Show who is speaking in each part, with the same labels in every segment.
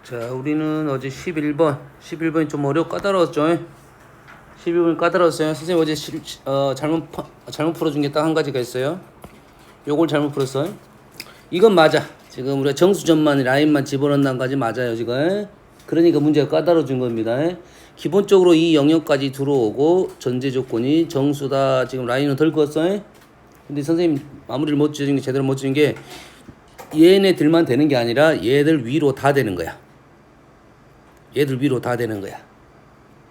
Speaker 1: 자, 우리는 어제 11번이 좀 까다로웠죠? 11번이 까다로웠어요. 선생님 어제 잘못 풀어준 게 딱 한 가지가 있어요. 요걸 잘못 풀었어요. 이건 맞아. 지금 우리가 정수점만 라인만 집어넣는 까지 맞아요, 지금. 그러니까 문제가 까다로워진 겁니다. 기본적으로 이 영역까지 들어오고 전제 조건이 정수다. 지금 라인은 덜 그었어요. 근데 선생님 마무리를 못 지은 게 제대로 못 지은 게 얘네들만 되는 게 아니라 얘들 위로 다 되는 거야. 얘들 위로 다 되는 거야.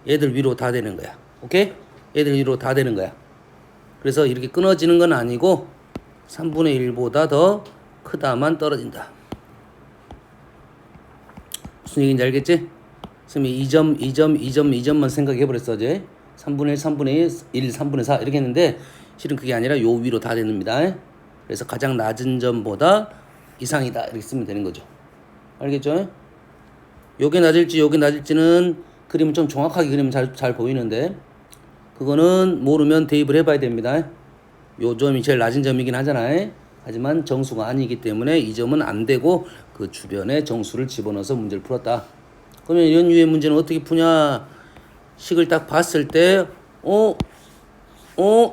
Speaker 1: 얘들 위로 다 되는 거야. 오케이? 얘들 위로 다 되는 거야. 그래서 이렇게 끊어지는 건 아니고 3분의 1보다 더 크다만 떨어진다. 무슨 얘기인지 알겠지? 선생님이 2점만 생각해버렸어 어제. 3분의 1, 3분의 1, 3분의 4 이렇게 했는데 실은 그게 아니라 요 위로 다 됩니다. 그래서 가장 낮은 점보다 이상이다 이렇게 쓰면 되는 거죠. 알겠죠? 요게 낮을지는 그림은 좀 정확하게 그리면 잘 보이는데 그거는 모르면 대입을 해봐야 됩니다. 요 점이 제일 낮은 점이긴 하잖아요. 하지만 정수가 아니기 때문에 이 점은 안 되고 그 주변에 정수를 집어넣어서 문제를 풀었다. 그러면 이런 유의 문제는 어떻게 푸냐? 식을 딱 봤을 때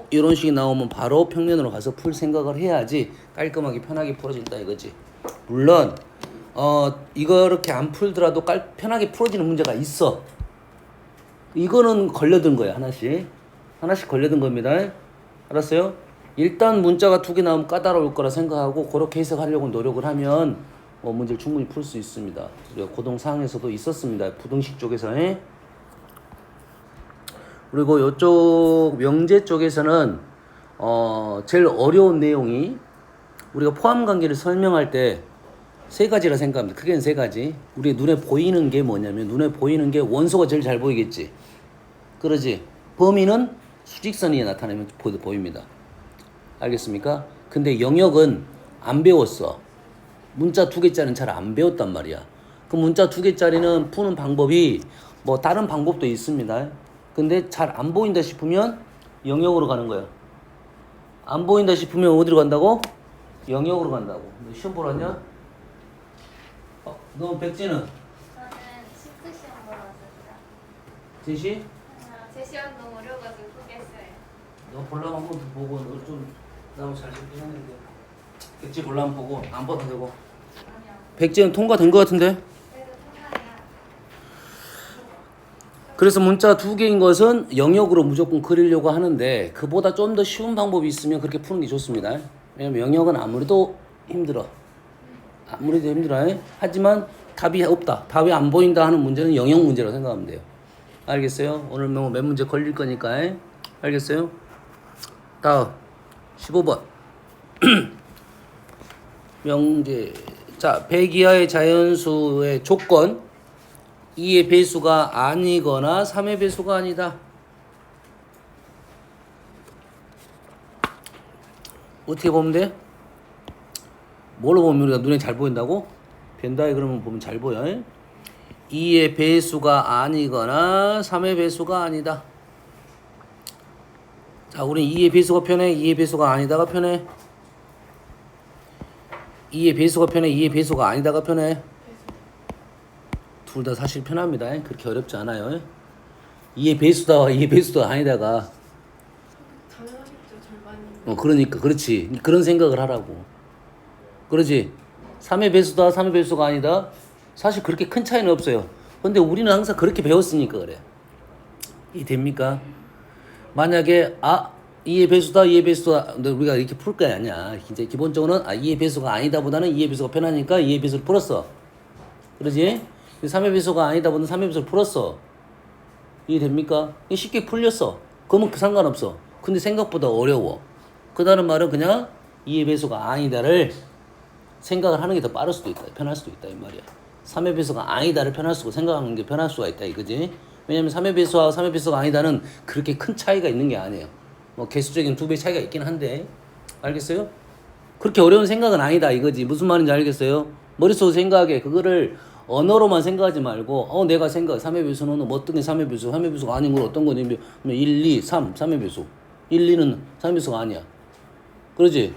Speaker 1: 이런 식이 나오면 바로 평면으로 가서 풀 생각을 해야지 깔끔하게 편하게 풀어진다 이거지. 물론 이거 이렇게 안 풀더라도 편하게 풀어지는 문제가 있어. 이거는 걸려든 거야. 하나씩 걸려든 겁니다. 알았어요? 일단 문자가 2개 나오면 까다로울 거라 생각하고 그렇게 해석하려고 노력을 하면 문제를 충분히 풀 수 있습니다. 우리가 고동사항에서도 있었습니다. 부등식 쪽에서. 그리고 이쪽 명제 쪽에서는 제일 어려운 내용이 우리가 포함관계를 설명할 때 3가지라 생각합니다. 크게는 3가지. 우리 눈에 보이는 게 뭐냐면 눈에 보이는 게 원소가 제일 잘 보이겠지. 그러지. 범위는 수직선이 나타나면 보입니다. 알겠습니까? 근데 영역은 안 배웠어. 문자 2개짜리는 잘 안 배웠단 말이야. 그 문자 2개짜리는 푸는 방법이 다른 방법도 있습니다. 근데 잘 안 보인다 싶으면 영역으로 가는 거야. 안 보인다 싶으면 어디로 간다고? 영역으로 간다고. 너 시험 보러 왔냐? 너 백지는?
Speaker 2: 저는 시트 시험 보러 왔습니다.
Speaker 1: 제시?
Speaker 2: 제 시험 너무 어려워가지고 포기했어요.
Speaker 1: 너 볼라면 한번 더 보고 너 좀 나무 잘 잡긴 했는데 백지 볼라면 보고 안 봐도 되고.
Speaker 2: 아니요.
Speaker 1: 백지는 통과된 것 같은데?
Speaker 2: 그래도 통과해야.
Speaker 1: 그래서 문자 2개인 것은 영역으로 무조건 그리려고 하는데 그보다 좀 더 쉬운 방법이 있으면 그렇게 푸는 게 좋습니다. 왜냐면 영역은 아무래도 힘들어. 하지만 답이 없다. 답이 안 보인다 하는 문제는 영역 문제라고 생각하면 돼요. 알겠어요? 오늘 몇 문제 걸릴 거니까. 알겠어요? 다음 15번 명제. 자, 100 이하의 자연수의 조건 2의 배수가 아니거나 3의 배수가 아니다. 어떻게 보면 돼? 뭘로 보면 우리가 눈에 잘 보인다고? 벤다에 그러면 보면 잘 보여. 2의 배수가 아니거나 3의 배수가 아니다. 자, 우린 2의 배수가 편해? 2의 배수가 아니다가 편해? 2의 배수가 편해? 2의 배수가 아니다가 편해? 둘 다 사실 편합니다. 그렇게 어렵지 않아요. 2의 배수다와 2의 배수가 아니다가
Speaker 3: 당연하겠죠, 절반이.
Speaker 1: 그러니까 그렇지. 그런 생각을 하라고. 그러지. 3의 배수다 3의 배수가 아니다. 사실 그렇게 큰 차이는 없어요. 근데 우리는 항상 그렇게 배웠으니까 그래. 이 됩니까? 만약에 2의 배수다 2의 배수다 우리가 이렇게 풀 거 아니야. 이제 기본적으로는 2의 배수가 아니다 보다는 2의 배수가 편하니까 2의 배수를 풀었어. 그러지? 3의 배수가 아니다 보다는 3의 배수를 풀었어. 이해 됩니까? 쉽게 풀렸어. 그러면 상관없어. 근데 생각보다 어려워. 그다는 말은 그냥 2의 배수가 아니다를 생각을 하는 게 더 빠를 수도 있다. 편할 수도 있다 이 말이야. 3의 배수가 아니다를 생각하는 게 편할 수가 있다 이거지. 왜냐면 3의 배수와 3의 배수가 아니다는 그렇게 큰 차이가 있는 게 아니에요. 개수적인 2배 차이가 있긴 한데. 알겠어요? 그렇게 어려운 생각은 아니다 이거지. 무슨 말인지 알겠어요? 머릿속으로 생각해. 그거를 언어로만 생각하지 말고 내가 3의 배수는 어떤 게 3의 배수, 3의 배수가 아닌 건 어떤 거니? 1, 2, 3의 배수. 1, 2는 3의 배수가 아니야. 그러지?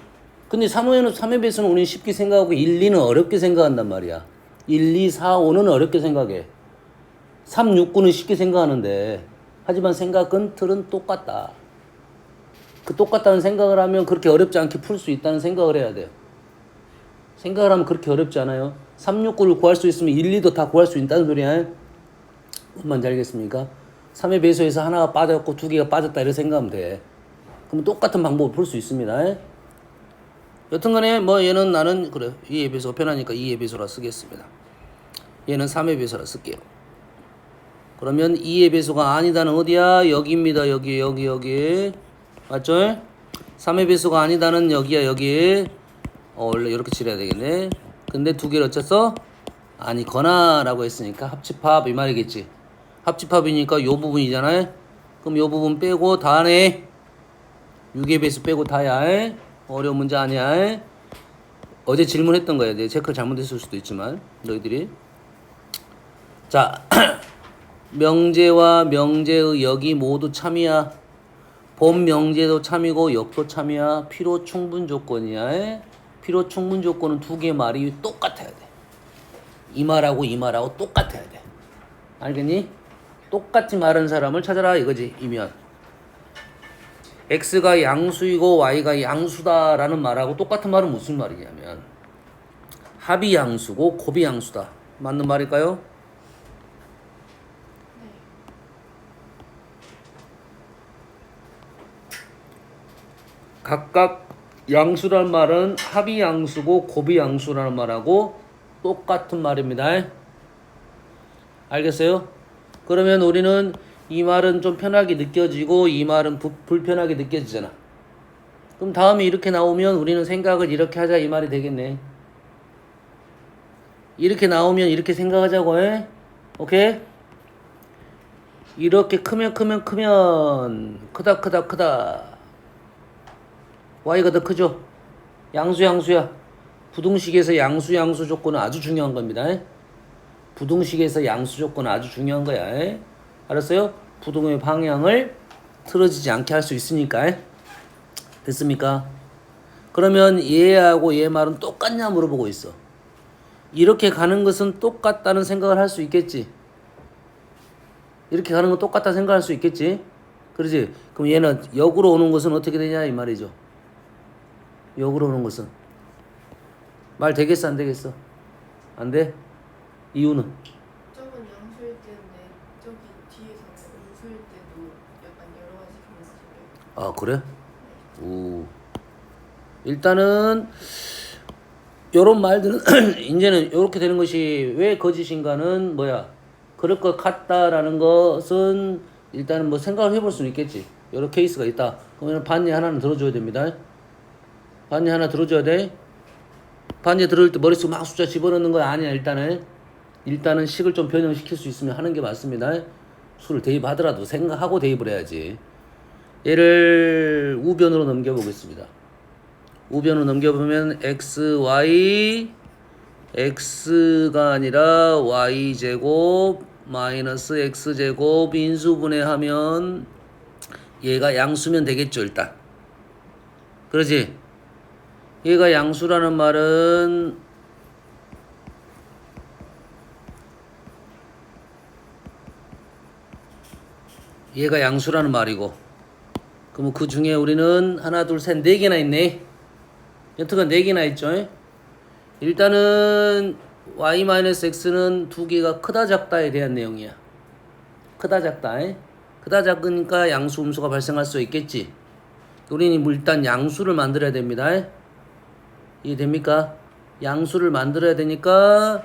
Speaker 1: 근데 3의 배수는 우리는 쉽게 생각하고 1, 2는 어렵게 생각한단 말이야. 1, 2, 4, 5는 어렵게 생각해. 3, 6, 9는 쉽게 생각하는데 하지만 생각은 틀은 똑같다. 그 똑같다는 생각을 하면 그렇게 어렵지 않게 풀 수 있다는 생각을 해야 돼요. 생각을 하면 그렇게 어렵지 않아요. 3, 6, 9를 구할 수 있으면 1, 2도 다 구할 수 있다는 소리야. 뭔 말인지 알겠습니까? 3의 배수에서 하나가 빠졌고 2개가 빠졌다 이렇게 생각하면 돼. 그럼 똑같은 방법을 풀 수 있습니다. 여튼간에 뭐 얘는 나는 그래 2의 배수가 편하니까 2의 배수라 쓰겠습니다. 얘는 3의 배수라 쓸게요. 그러면 2의 배수가 아니다는 어디야? 여기입니다. 여기 맞죠? 3의 배수가 아니다는 여기야. 여기 원래 이렇게 칠해야 되겠네. 근데 2개를 어쨌어? 아니거나 라고 했으니까 합집합 이 말이겠지. 합집합이니까 요 부분이잖아요. 그럼 요 부분 빼고 다네. 6의 배수 빼고 다야. 어려운 문제 아니야. 어제 질문했던 거야. 내 체크를 잘못했을 수도 있지만 너희들이. 자 명제와 명제의 역이 모두 참이야. 본 명제도 참이고 역도 참이야. 필요 충분 조건이야. 필요 충분 조건은 2개 말이 똑같아야 돼. 이 말하고 이 말하고 똑같아야 돼. 알겠니? 똑같이 말하는 사람을 찾아라 이거지. 이면 x가 양수이고 y가 양수다라는 말하고 똑같은 말은 무슨 말이냐면 합이 양수고 곱이 양수다. 맞는 말일까요?
Speaker 3: 네.
Speaker 1: 각각 양수라는 말은 합이 양수고 곱이 양수라는 말하고 똑같은 말입니다. 알겠어요? 그러면 우리는 이 말은 좀 편하게 느껴지고 이 말은 불편하게 느껴지잖아. 그럼 다음에 이렇게 나오면 우리는 생각을 이렇게 하자 이 말이 되겠네. 이렇게 나오면 이렇게 생각하자고 해. 오케이? 이렇게 크면 크다. y가 더 크죠? 양수야. 부등식에서 양수 조건은 아주 중요한 겁니다. 부등식에서 양수 조건은 아주 중요한 거야. 알았어요? 부등의 방향을 틀어지지 않게 할 수 있으니까. 됐습니까? 그러면 얘하고 얘 말은 똑같냐 물어보고 있어. 이렇게 가는 것은 똑같다는 생각을 할 수 있겠지. 이렇게 가는 건 똑같다 생각할 수 있겠지. 그러지? 그럼 얘는 역으로 오는 것은 어떻게 되냐 이 말이죠. 역으로 오는 것은 말 되겠어 안 되겠어? 안 돼? 이유는?
Speaker 3: 저건 양수일 때인데 저기 뒤에서는 음수일 때도 약간 여러 가지 방식이.
Speaker 1: 아 그래? 오. 일단은 요런 말들은 이제는 요렇게 되는 것이 왜 거짓인가는 뭐야? 그럴 것 같다라는 것은 일단은 뭐 생각을 해볼 수는 있겠지. 여러 케이스가 있다. 그러면 반니 하나는 들어줘야 됩니다. 반니 하나 들어줘야 돼. 반니 들어올 때 머릿속에 막 숫자 집어넣는 거 아니야. 일단은 식을 좀 변형시킬 수 있으면 하는 게 맞습니다. 수를 대입하더라도 생각하고 대입을 해야지. 얘를 우변으로 넘겨보겠습니다. 우변으로 넘겨보면 x가 아니라 y제곱 마이너스 x제곱 인수분해하면 얘가 양수면 되겠죠. 일단 그러지. 얘가 양수라는 말은 얘가 양수라는 말이고, 그러면 그 중에 우리는 하나 둘 셋 네 개나 있네. 여튼간 네 개나 있죠. 일단은 y-x는 2개가 크다 작다에 대한 내용이야. 크다 작다. 크다 작으니까 양수 음수가 발생할 수 있겠지. 우리는 일단 양수를 만들어야 됩니다. 이해됩니까? 양수를 만들어야 되니까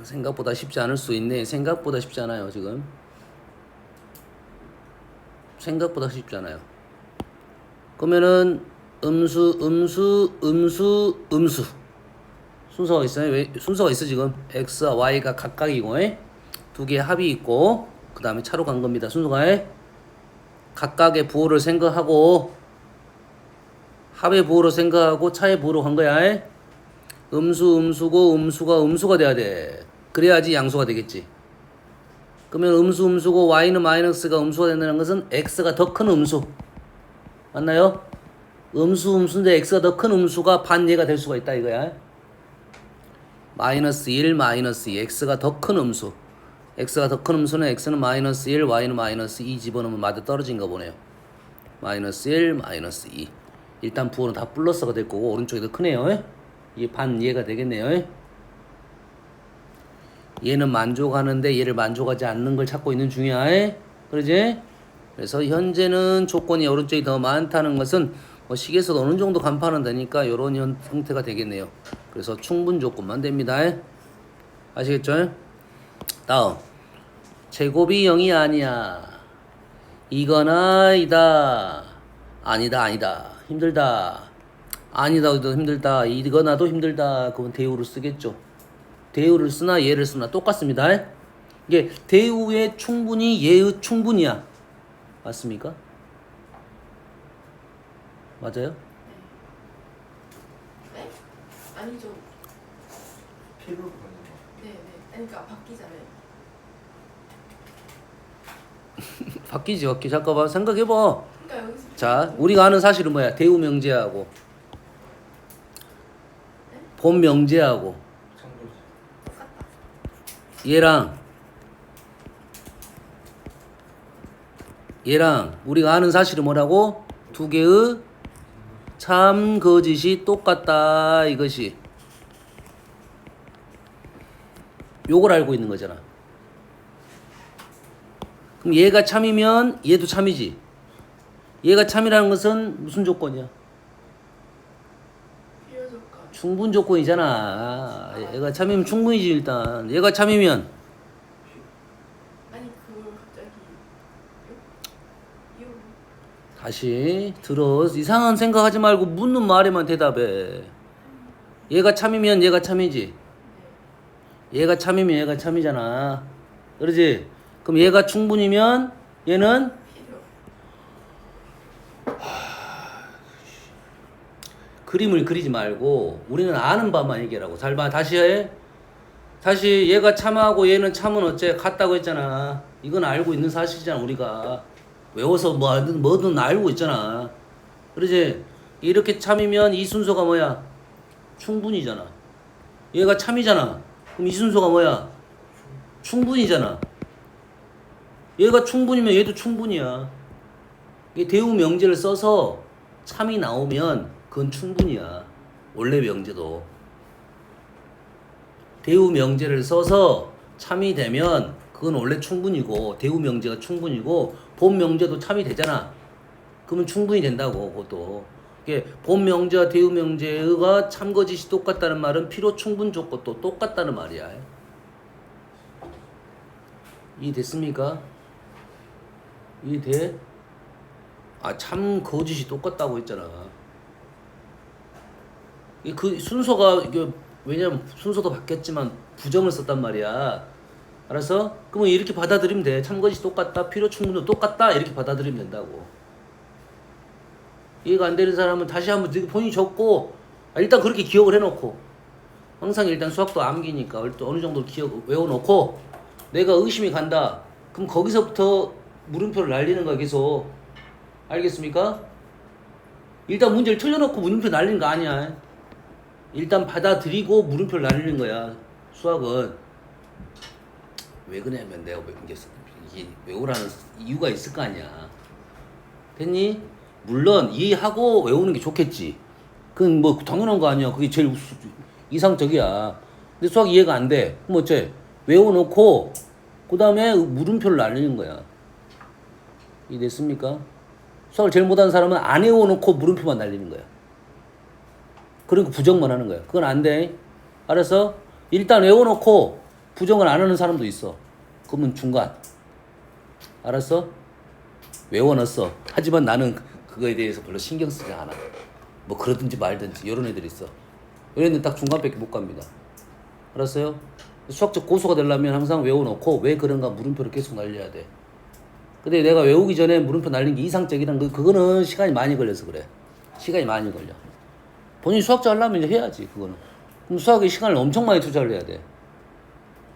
Speaker 1: 생각보다 쉽지 않을 수 있네. 생각보다 쉽지 않아요. 지금 생각보다 쉽지 않아요. 그러면은 음수 순서가 있어요. 왜 순서가 있어? 지금 x와 y가 각각이고 2개의 합이 있고 그 다음에 차로 간 겁니다. 순서가 각각의 부호를 생각하고 합의 부호로 생각하고 차의 부호로 간 거야. 음수고 음수가 돼야 돼. 그래야지 양수가 되겠지. 그러면 음수고 y는 마이너스가 음수가 된다는 것은 x가 더 큰 음수. 맞나요? 음수인데 x가 더 큰 음수가 반얘가 될 수가 있다 이거야. 마이너스 1, 마이너스 2. x가 더 큰 음수. x가 더 큰 음수는 x는 마이너스 1, y는 마이너스 2 집어넣으면 맞아 떨어진 거 보네요. 마이너스 1, 마이너스 2. 일단 부호는 다 플러스가 될 거고 오른쪽이 더 크네요. 이게 반 이해가 되겠네요. 얘는 만족하는데 얘를 만족하지 않는 걸 찾고 있는 중이야. 그러지? 그래서 현재는 조건이 오른쪽이 더 많다는 것은 뭐 식에서도 어느 정도 간파는 되니까 이런 형태가 되겠네요. 그래서 충분 조건만 됩니다. 아시겠죠? 다음 제곱이 0이 아니야. 이거나 이다. 아니다. 힘들다. 아니다도 힘들다. 이거나도 힘들다. 그건 대우를 쓰겠죠. 대우를 쓰나 얘를 쓰나 똑같습니다. 이게 대우의 충분히 얘의 충분이야. 맞습니까? 맞아요?
Speaker 3: 네? 아니죠.
Speaker 4: 필요로 가는 거.
Speaker 3: 네네. 그러니까 바뀌잖아요.
Speaker 1: 바뀌지. 잠깐만 생각해봐.
Speaker 3: 그러니까 여기서
Speaker 1: 자, 우리가 아는 사실은 뭐야? 대우 명제하고 본 명제하고
Speaker 4: 참고지.
Speaker 1: 얘랑 우리가 아는 사실은 뭐라고? 두 개의 참 거짓이 똑같다 이것이. 요걸 알고 있는 거잖아. 그럼 얘가 참이면 얘도 참이지. 얘가 참이라는 것은 무슨 조건이야?
Speaker 3: 필요 조건.
Speaker 1: 충분 조건이잖아. 얘가 참이면 충분이지 일단. 얘가 참이면
Speaker 3: 아니 그걸 갑자기 이유
Speaker 1: 다시 들어. 이상한 생각하지 말고 묻는 말에만 대답해. 얘가 참이면 얘가 참이지. 얘가 참이면 얘가 참이잖아. 그러지? 그럼 얘가 충분이면 얘는
Speaker 3: 필요.
Speaker 1: 그림을 그리지 말고 우리는 아는 바만 얘기하라고. 잘 봐. 다시 해. 다시 얘가 참하고 얘는 참은 어째 같다고 했잖아. 이건 알고 있는 사실이잖아 우리가. 외워서 뭐든 알고 있잖아. 그러지? 이렇게 참이면 이 순서가 뭐야? 충분이잖아. 얘가 참이잖아. 그럼 이 순서가 뭐야? 충분이잖아. 얘가 충분이면 얘도 충분이야. 이게 대우 명제를 써서 참이 나오면 그건 충분이야. 원래 명제도. 대우 명제를 써서 참이 되면 그건 원래 충분이고 대우 명제가 충분이고 본 명제도 참이 되잖아. 그러면 충분히 된다고 그것도. 이게 본 명제와 대우 명제가 참거짓이 똑같다는 말은 필요 충분 조건도 똑같다는 말이야. 이해됐습니까? 이해돼? 아, 참 거짓이 똑같다고 했잖아. 그 순서가 이게 왜냐면 순서도 바뀌었지만 부정을 썼단 말이야. 알았어? 그러면 이렇게 받아들이면 돼. 참 거짓이 똑같다. 필요 충분도 똑같다. 이렇게 받아들이면 된다고. 이해가 안 되는 사람은 다시 한번 본인이 적고 일단 그렇게 기억을 해놓고 항상 일단 수학도 암기니까 어느 정도 외워놓고 내가 의심이 간다. 그럼 거기서부터 물음표를 날리는 거야 계속. 알겠습니까? 일단 문제를 틀려놓고 물음표 날리는 거 아니야. 일단 받아들이고 물음표를 날리는 거야 수학은. 왜 그러냐면 내가 이게 외우라는 이유가 있을 거 아니야. 됐니? 물론 이해하고 외우는 게 좋겠지. 그건 뭐 당연한 거 아니야. 그게 제일 이상적이야. 근데 수학 이해가 안 돼. 그럼 어째? 외워놓고 그 다음에 물음표를 날리는 거야. 이해됐습니까? 수학을 제일 못하는 사람은 안 외워놓고 물음표만 날리는 거야. 그러니까 부정만 하는 거야. 그건 안 돼. 알았어? 일단 외워놓고 부정을 안 하는 사람도 있어. 그러면 중간. 알았어? 외워놨어. 하지만 나는 그거에 대해서 별로 신경 쓰지 않아. 뭐 그러든지 말든지 이런 애들이 있어. 이런 애들은 딱 중간밖에 못 갑니다. 알았어요? 수학적 고수가 되려면 항상 외워놓고 왜 그런가 물음표를 계속 날려야 돼. 근데 내가 외우기 전에 물음표 날린 게 이상적이란 그거는 시간이 많이 걸려서 그래. 시간이 많이 걸려. 본인이 수학자 하려면 이제 해야지 그거는. 그럼 수학에 시간을 엄청 많이 투자를 해야 돼.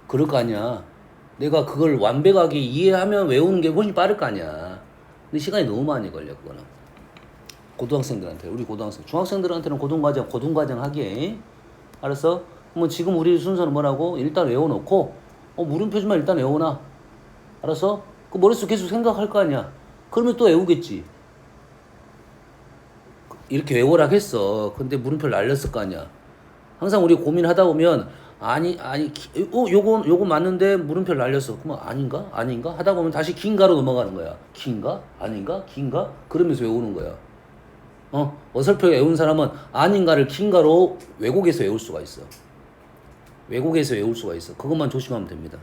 Speaker 1: 그럴 거 아니야. 내가 그걸 완벽하게 이해하면 외우는 게 훨씬 빠를 거 아니야. 근데 시간이 너무 많이 걸려 그거는. 고등학생들한테 우리 고등학생 중학생들한테는 고등과정 하기에 알았어? 뭐 지금 우리 순서는 뭐라고? 일단 외워놓고 물음표지만 일단 외워놔. 알았어? 그 머릿속 계속 생각할 거 아니야. 그러면 또 외우겠지. 이렇게 외우라 했어. 근데 물음표를 날렸을 거 아니야. 항상 우리 고민하다 보면 요거 맞는데 물음표를 날렸어. 그러면 아닌가 하다 보면 다시 긴가로 넘어가는 거야. 긴가? 아닌가? 긴가? 그러면서 외우는 거야. 어설프게 외운 사람은 아닌가를 긴가로 왜곡해서 외울 수가 있어. 왜곡해서 외울 수가 있어. 그것만 조심하면 됩니다.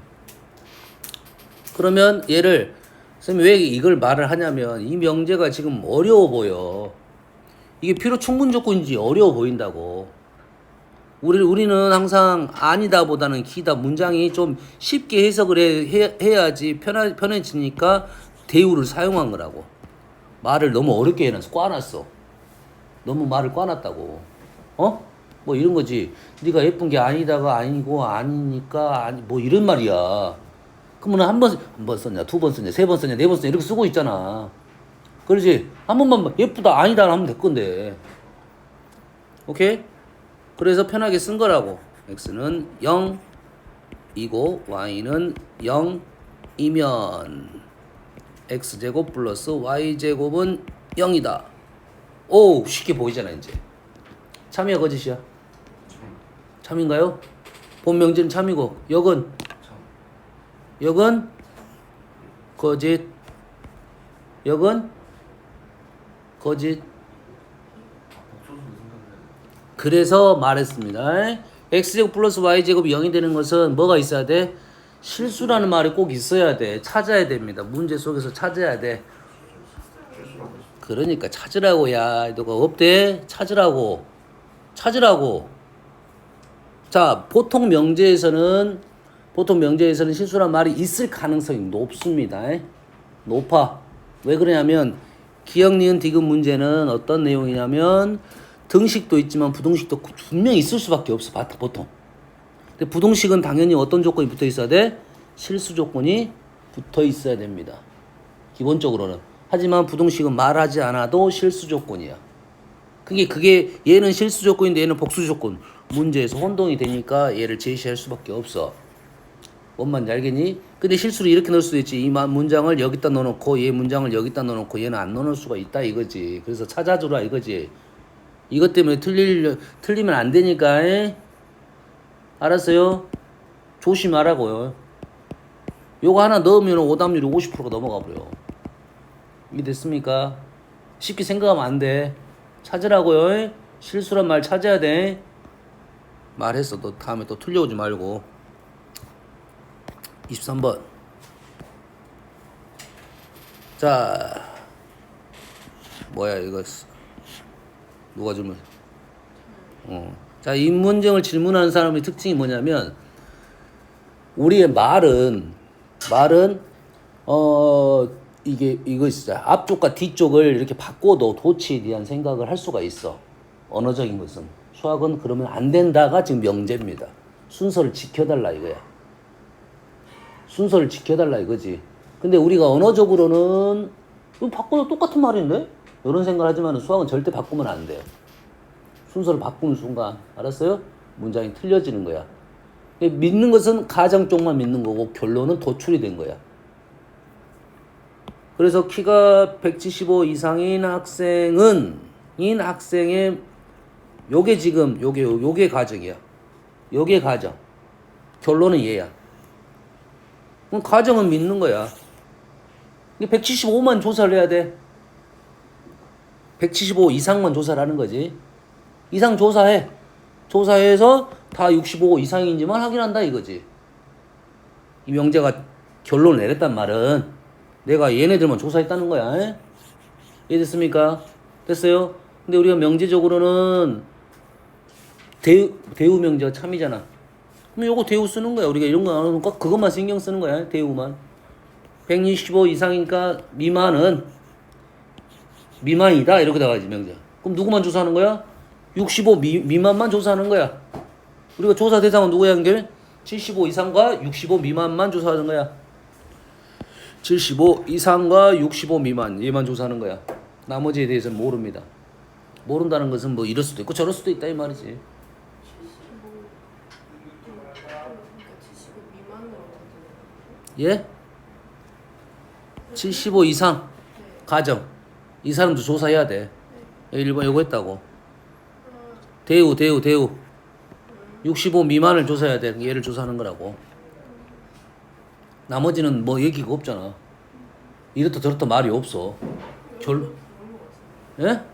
Speaker 1: 그러면 얘를 선생님 왜 이걸 말을 하냐면 이 명제가 지금 어려워 보여. 이게 필요 충분 조건인지 어려워 보인다고. 우리는 항상 아니다 보다는 기다. 문장이 좀 쉽게 해석을 해야지 편해지니까 대우를 사용한 거라고. 말을 너무 어렵게 해놨어. 꽈놨어. 너무 말을 꽈놨다고. 뭐 이런 거지. 네가 예쁜 게 아니다가 아니고 아니니까 뭐 이런 말이야. 그러면 한 번 썼냐, 두 번 썼냐, 세 번 썼냐, 네 번 썼냐 이렇게 쓰고 있잖아. 그러지? 한 번만 예쁘다 아니다 하면 될 건데. 오케이? 그래서 편하게 쓴 거라고. x는 0이고 y는 0이면 x제곱 플러스 y제곱은 0이다. 오, 쉽게 보이잖아 이제. 참이야 거짓이야? 참인가요? 본 명제는 참이고 역은? 역은? 거짓. 역은? 거짓. 그래서 말했습니다. x제곱 플러스 y제곱이 0이 되는 것은 뭐가 있어야 돼? 실수라는 말이 꼭 있어야 돼. 찾아야 됩니다. 문제 속에서 찾아야 돼. 그러니까 찾으라고. 야 너가 없대? 찾으라고. 자, 보통 명제에서는 실수란 말이 있을 가능성이 높습니다. 높아. 왜 그러냐면 기역, 니은, 디귿 문제는 어떤 내용이냐면 등식도 있지만 부등식도 분명히 있을 수밖에 없어. 보통. 근데 부등식은 당연히 어떤 조건이 붙어 있어야 돼? 실수 조건이 붙어 있어야 됩니다. 기본적으로는. 하지만 부등식은 말하지 않아도 실수 조건이야. 그게 얘는 실수 조건인데 얘는 복수 조건. 문제에서 혼동이 되니까 얘를 제시할 수밖에 없어. 뭔 말인지 알겠니? 근데 실수를 이렇게 넣을 수도 있지. 이 문장을 여기다 넣어놓고 얘 문장을 여기다 넣어놓고 얘는 안 넣어놓을 수가 있다 이거지. 그래서 찾아주라 이거지. 이것 때문에 틀리면 안 되니까. 알았어요? 조심하라고요. 요거 하나 넣으면 오답률이 50%가 넘어가 버려. 이해됐습니까? 쉽게 생각하면 안 돼. 찾으라고요. 실수란 말 찾아야 돼. 말했어. 너 다음에 또 틀려오지 말고. 23번. 자, 뭐야 이거. 누가 질문? 자, 이 문장을 질문하는 사람의 특징이 뭐냐면 우리의 말은 이거 있어. 앞쪽과 뒤쪽을 이렇게 바꿔도 도치에 대한 생각을 할 수가 있어. 언어적인 것은. 수학은 그러면 안 된다가 지금 명제입니다. 순서를 지켜달라 이거야. 순서를 지켜달라 이거지. 근데 우리가 언어적으로는 이거 바꿔도 똑같은 말인데? 이런 생각을 하지만 수학은 절대 바꾸면 안 돼요. 순서를 바꾸는 순간, 알았어요? 문장이 틀려지는 거야. 믿는 것은 가정 쪽만 믿는 거고 결론은 도출이 된 거야. 그래서 키가 175 이상인 학생의 요게 지금 요게 가정이야. 요게 가정. 결론은 얘야. 그럼 가정은 믿는 거야. 175만 조사를 해야 돼. 175 이상만 조사를 하는 거지. 이상 조사해. 조사해서 다 65 이상인지만 확인한다 이거지. 이 명제가 결론을 내렸단 말은 내가 얘네들만 조사했다는 거야. 이해됐습니까? 됐어요? 근데 우리가 명제적으로는 대우 명제가 참이잖아. 그럼 요거 대우 쓰는 거야. 우리가 이런 거 안 하면 꼭 그것만 신경 쓰는 거야. 대우만. 165 이상이니까 미만이다 이렇게 나가지 명제. 그럼 누구만 조사하는 거야? 65 미만만 조사하는 거야. 우리가 조사 대상은 누구야 연결? 75 이상과 65 미만만 조사하는 거야. 75 이상과 65 미만 얘만 조사하는 거야. 나머지에 대해서는 모릅니다. 모른다는 것은 뭐 이럴 수도 있고 저럴 수도 있다 이 말이지. 예? 75 이상
Speaker 3: 네.
Speaker 1: 가정. 이 사람도 조사해야 돼. 1번 요거 했다고.
Speaker 3: 그럼
Speaker 1: 대우. 65 미만을 조사해야 돼. 얘를 조사하는 거라고. 나머지는 뭐 얘기가 없잖아. 이렇다 저렇다 말이 없어. 결,
Speaker 3: 그런 거 같아요.
Speaker 1: 예?
Speaker 3: 저는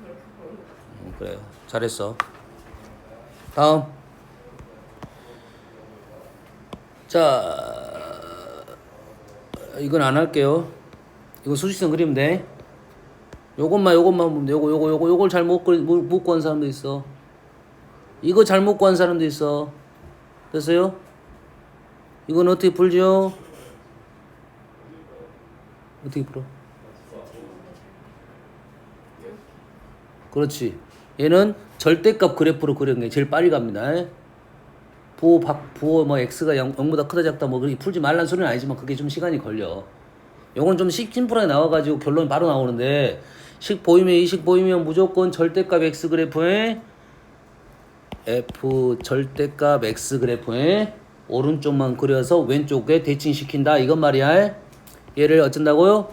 Speaker 3: 저렇게 그런 거 같아요.
Speaker 1: 그래요. 잘했어. 다음. 자, 이건 안 할게요. 이거 수직선 그리면 돼. 요것만 보면 돼. 요걸 잘못 못 구한 사람도 있어. 이거 잘못 구한 사람도 있어. 됐어요? 이건 어떻게 풀죠? 어떻게 풀어? 그렇지. 얘는 절대값 그래프로 그리는 게 제일 빨리 갑니다. 부호 뭐 x가 0보다 크다 작다 뭐 그렇게 풀지 말란 소리는 아니지만 그게 좀 시간이 걸려. 요건 좀 심플하게 나와가지고 결론이 바로 나오는데 식 보이면 이 식 보이면 무조건 절대값 x 그래프에 f 절대값 x 그래프에 오른쪽만 그려서 왼쪽에 대칭시킨다 이건 말이야. 얘를 어쩐다고요?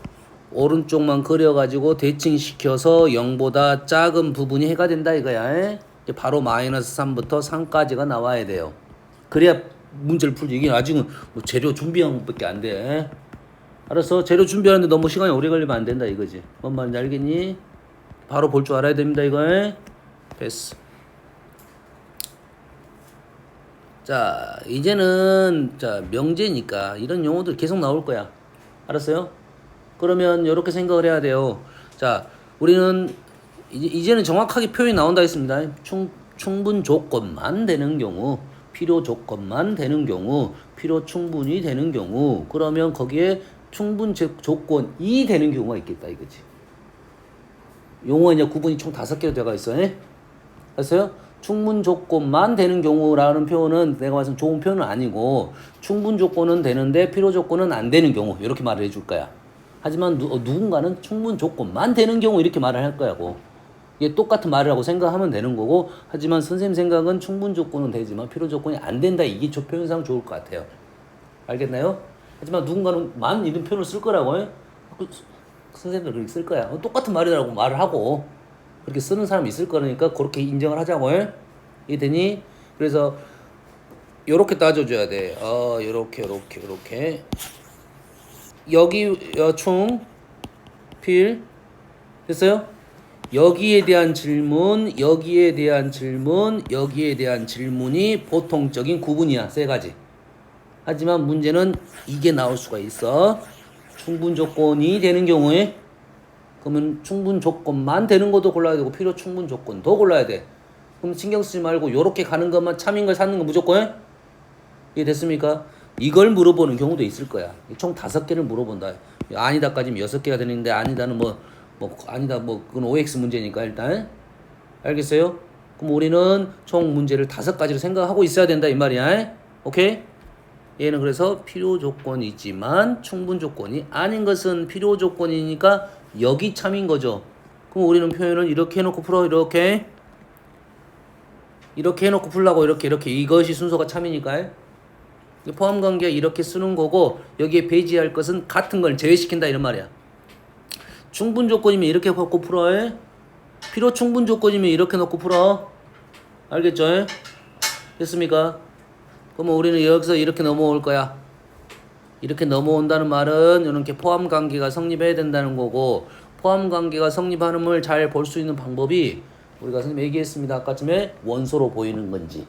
Speaker 1: 오른쪽만 그려가지고 대칭시켜서 0보다 작은 부분이 해가 된다 이거야. 바로 마이너스 3부터 3까지가 나와야 돼요. 그래야 문제를 풀지. 이게 아직은 뭐 재료 준비한 것밖에 안 돼. 알았어? 재료 준비하는데 너무 시간이 오래 걸리면 안 된다 이거지. 뭔 말인지 알겠니? 바로 볼 줄 알아야 됩니다 이거. 됐어. 자, 이제는 자 명제니까 이런 용어들 계속 나올 거야. 알았어요? 그러면 이렇게 생각을 해야 돼요. 자, 우리는 이제는 정확하게 표현이 나온다 했습니다. 충분 조건만 되는 경우, 필요 조건만 되는 경우, 필요 충분이 되는 경우, 그러면 거기에 충분 조건이 되는 경우가 있겠다 이거지. 용어 이제 구분이 총 5개로 되어 있어요. 알았어요? 충분 조건만 되는 경우라는 표현은 내가 봐서 좋은 표현은 아니고 충분 조건은 되는데 필요 조건은 안 되는 경우 이렇게 말을 해줄 거야. 하지만 누군가는 충분 조건만 되는 경우 이렇게 말을 할 거야고. 이게 똑같은 말을 하고 생각하면 되는 거고 하지만 선생님 생각은 충분 조건은 되지만 필요 조건이 안 된다 이게 표현상 좋을 것 같아요. 알겠나요? 하지만 누군가는 만 이런 표현을 쓸 거라고. 선생님들 그렇게 쓸 거야. 똑같은 말이라고 말을 하고 그렇게 쓰는 사람이 있을 거니까 그렇게 인정을 하자고. 이해되니? 그래서 요렇게 따져줘야 돼. 요렇게 여기 필 됐어요? 여기에 대한 질문이 보통적인 구분이야. 3가지. 하지만 문제는 이게 나올 수가 있어. 충분 조건이 되는 경우에 그러면 충분 조건만 되는 것도 골라야 되고 필요 충분 조건도 골라야 돼. 그럼 신경 쓰지 말고 요렇게 가는 것만 참인 걸 찾는 거 무조건. 이해됐습니까? 이걸 물어보는 경우도 있을 거야. 총 5개를 물어본다. 아니다까지는 6개가 되는데 아니다는 아니다 그건 OX 문제니까 일단. 알겠어요? 그럼 우리는 총 문제를 5가지로 생각하고 있어야 된다 이 말이야. 오케이? 얘는 그래서 필요 조건이지만 충분 조건이 아닌 것은 필요 조건이니까 여기 참인 거죠. 그럼 우리는 표현을 이렇게 해놓고 풀어. 이렇게 해놓고 풀라고. 이렇게 이것이 순서가 참이니까. 포함관계가 이렇게 쓰는 거고 여기에 배제할 것은 같은 걸 제외시킨다 이런 말이야. 충분 조건이면 이렇게 놓고 풀어. 필요 충분 조건이면 이렇게 놓고 풀어. 알겠죠? 됐습니까? 그러면 우리는 여기서 이렇게 넘어올 거야. 이렇게 넘어온다는 말은 이렇게 포함관계가 성립해야 된다는 거고 포함관계가 성립하는 걸 잘 볼 수 있는 방법이 우리가 선생님 얘기했습니다. 아까쯤에 원소로 보이는 건지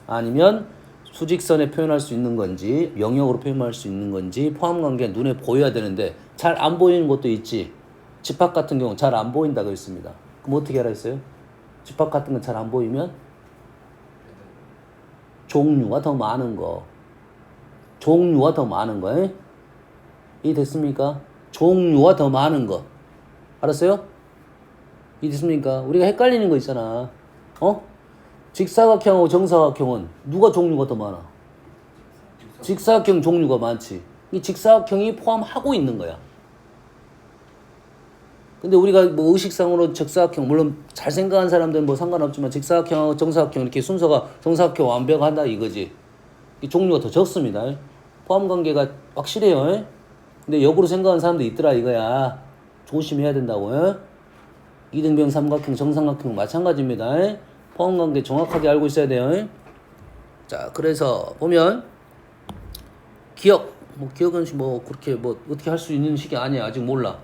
Speaker 1: 아니면 수직선에 표현할 수 있는 건지 영역으로 표현할 수 있는 건지 포함관계가 눈에 보여야 되는데 잘 안 보이는 것도 있지. 집합 같은 경우 잘 안 보인다고 했습니다. 그럼 어떻게 하라 했어요? 집합 같은 건 잘 안 보이면 종류가 더 많은 거. 이해됐습니까? 종류가 더 많은 거. 알았어요? 이해됐습니까? 우리가 헷갈리는 거 있잖아. 직사각형하고 정사각형은 누가 종류가 더 많아? 직사각형 종류가 많지. 이 직사각형이 포함하고 있는 거야. 근데 우리가 뭐 의식상으로 직사각형 물론 잘 생각한 사람들은 뭐 상관없지만 직사각형하고 정사각형 이렇게 순서가 정사각형 완벽하다 이거지. 이 종류가 더 적습니다. 포함 관계가 확실해요. 에? 근데 역으로 생각하는 사람도 있더라 이거야. 조심해야 된다고. 에? 이등병 삼각형 정삼각형 마찬가지입니다. 에? 포함 관계 정확하게 알고 있어야 돼요. 에? 자, 그래서 보면 기억, 뭐 기억은 뭐 그렇게 뭐 어떻게 할 수 있는 식이 아니야. 아직 몰라.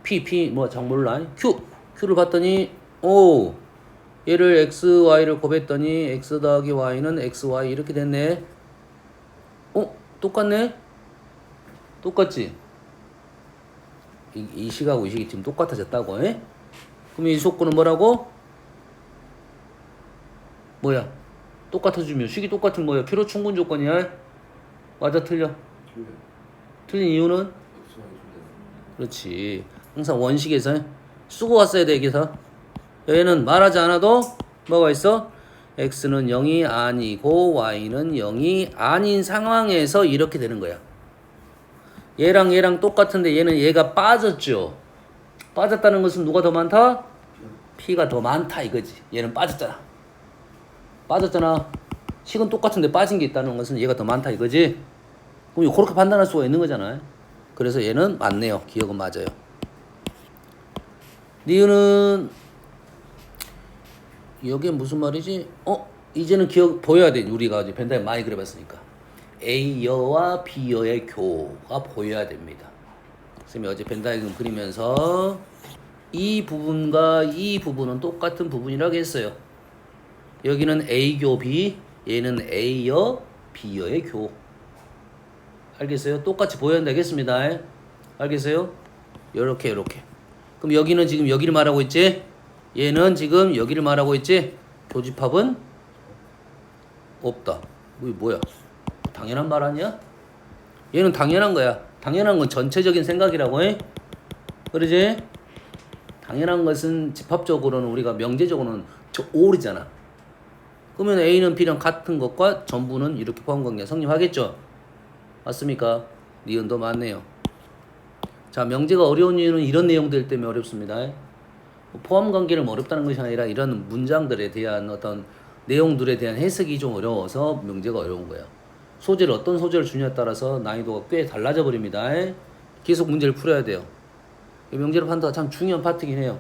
Speaker 1: P 뭐 잘 몰라. Q를 봤더니 오 얘를 x, y를 곱했더니 x 더하기 y는 x, y 이렇게 됐네. 똑같네? 똑같지? 이 식하고 이 식이 지금 똑같아졌다고. 에? 그럼 이 조건은 뭐라고? 뭐야? 똑같아지면 식이 똑같은 뭐야? 필요 충분 조건이야? 맞아 틀려? 틀린 이유는? 그렇지. 항상 원식에서 쓰고 왔어야 돼 여기서. 얘는 말하지 않아도 뭐가 있어? x는 0이 아니고 y는 0이 아닌 상황에서 이렇게 되는 거야. 얘랑 얘랑 똑같은데 얘는 얘가 빠졌죠. 빠졌다는 것은 누가 더 많다? p가 더 많다 이거지. 얘는 빠졌잖아. 빠졌잖아. 식은 똑같은데 빠진 게 있다는 것은 얘가 더 많다 이거지. 그럼 그렇게 판단할 수가 있는 거잖아요. 그래서 얘는 맞네요. 기억은 맞아요. 니은은 여기에 무슨 말이지? 이제는 기억 보여야 돼. 우리가 이제 벤다이 많이 그려봤으니까. A여와 B여의 교가 보여야 됩니다. 선생님이 어제 벤다이금 그리면서 이 부분과 이 부분은 똑같은 부분이라고 했어요. 여기는 A교 B, 얘는 A여 B여의 교. 알겠어요? 똑같이 보여야 되겠습니다. 알겠어요? 요렇게. 그럼 여기는 지금 여기를 말하고 있지? 얘는 지금 여기를 말하고 있지? 교집합은 없다. 뭐야? 당연한 말 아니야? 얘는 당연한 거야. 당연한 건 전체적인 생각이라고 해. 그러지? 당연한 것은 집합적으로는 우리가 명제적으로는 O이잖아. 그러면 A는 B랑 같은 것과 전부는 이렇게 포함관계가 성립하겠죠? 맞습니까? 니은도 맞네요. 자, 명제가 어려운 이유는 이런 내용들 때문에 어렵습니다. 포함관계는 어렵다는 것이 아니라 이런 문장들에 대한 어떤 내용들에 대한 해석이 좀 어려워서 명제가 어려운 거야. 소재를 어떤 소재를 주냐에 따라서 난이도가 꽤 달라져 버립니다. 계속 문제를 풀어야 돼요. 명제를 판다가 참 중요한 파트긴 해요.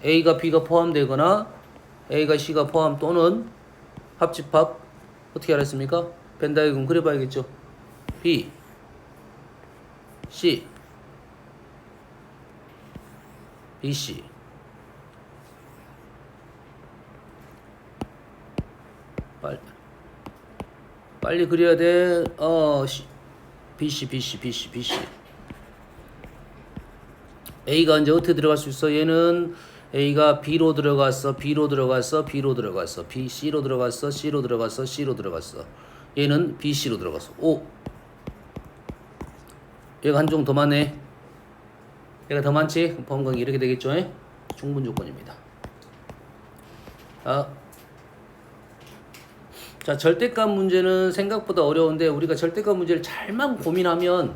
Speaker 1: A가 B가 포함되거나 A가 C가 포함 또는 합집합 어떻게 알았습니까? 벤다이금 그려봐야겠죠. B, C, B, C. 빨리 그려야 돼. B, C. A가 이제 어떻게 들어갈 수 있어? 얘는 A가 B로 들어갔어. B, C로 들어갔어. 얘는 B, C로 들어갔어. 오. 얘가 한 종 더 많네. 얘가 더 많지? 범광이 이렇게 되겠죠? 충분 조건입니다. 자, 절대값 문제는 생각보다 어려운데 우리가 절대값 문제를 잘만 고민하면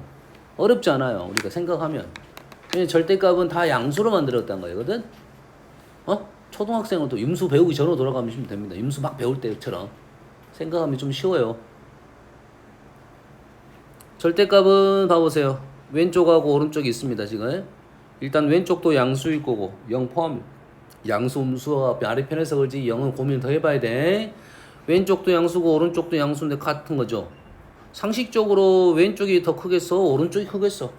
Speaker 1: 어렵지 않아요. 우리가 생각하면. 왜냐면 절대값은 다 양수로 만들었다는 거거든. 초등학생은 또 임수 배우기 전으로 돌아가면 됩니다. 임수 막 배울 때처럼 생각하면 좀 쉬워요. 절대값은 봐보세요. 왼쪽하고 오른쪽이 있습니다. 지금 일단 왼쪽도 양수일 거고 0 포함. 양수 음수와 아래편에서 그렇지 0은 고민을 더 해봐야 돼. 왼쪽도 양수고 오른쪽도 양수인데 같은 거죠. 상식적으로 왼쪽이 더 크겠어? 오른쪽이 크겠어?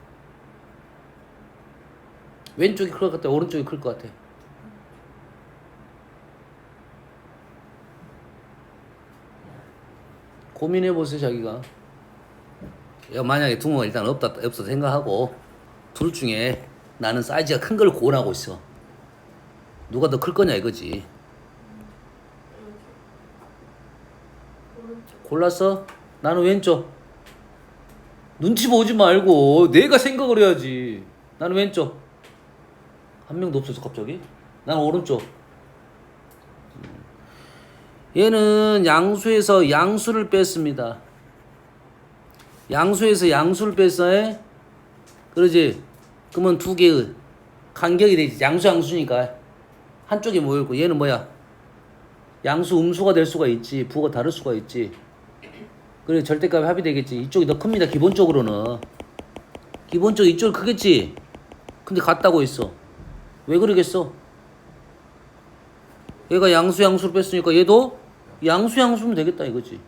Speaker 1: 왼쪽이 클 것 같아? 오른쪽이 클 것 같아? 고민해보세요 자기가. 만약에 둥어가 일단 없어 생각하고 둘 중에 나는 사이즈가 큰 걸 고민하고 있어. 누가 더 클 거냐 이거지. 골랐어? 나는 왼쪽. 눈치 보지 말고 내가 생각을 해야지. 나는 왼쪽. 한 명도 없어서 갑자기. 나는 오른쪽. 얘는 양수에서 양수를 뺐습니다. 양수에서 양수를 뺐어. 그러지? 그러면 두 개의 간격이 되지. 양수니까 한쪽이 모여있고 얘는 뭐야? 양수 음수가 될 수가 있지. 부호가 다를 수가 있지. 그래 절대값이 합의되겠지. 이쪽이 더 큽니다. 기본적으로는. 기본적으로 이쪽이 크겠지. 근데 같다고 했어. 왜 그러겠어? 얘가 양수로 뺐으니까 얘도 양수면 되겠다 이거지.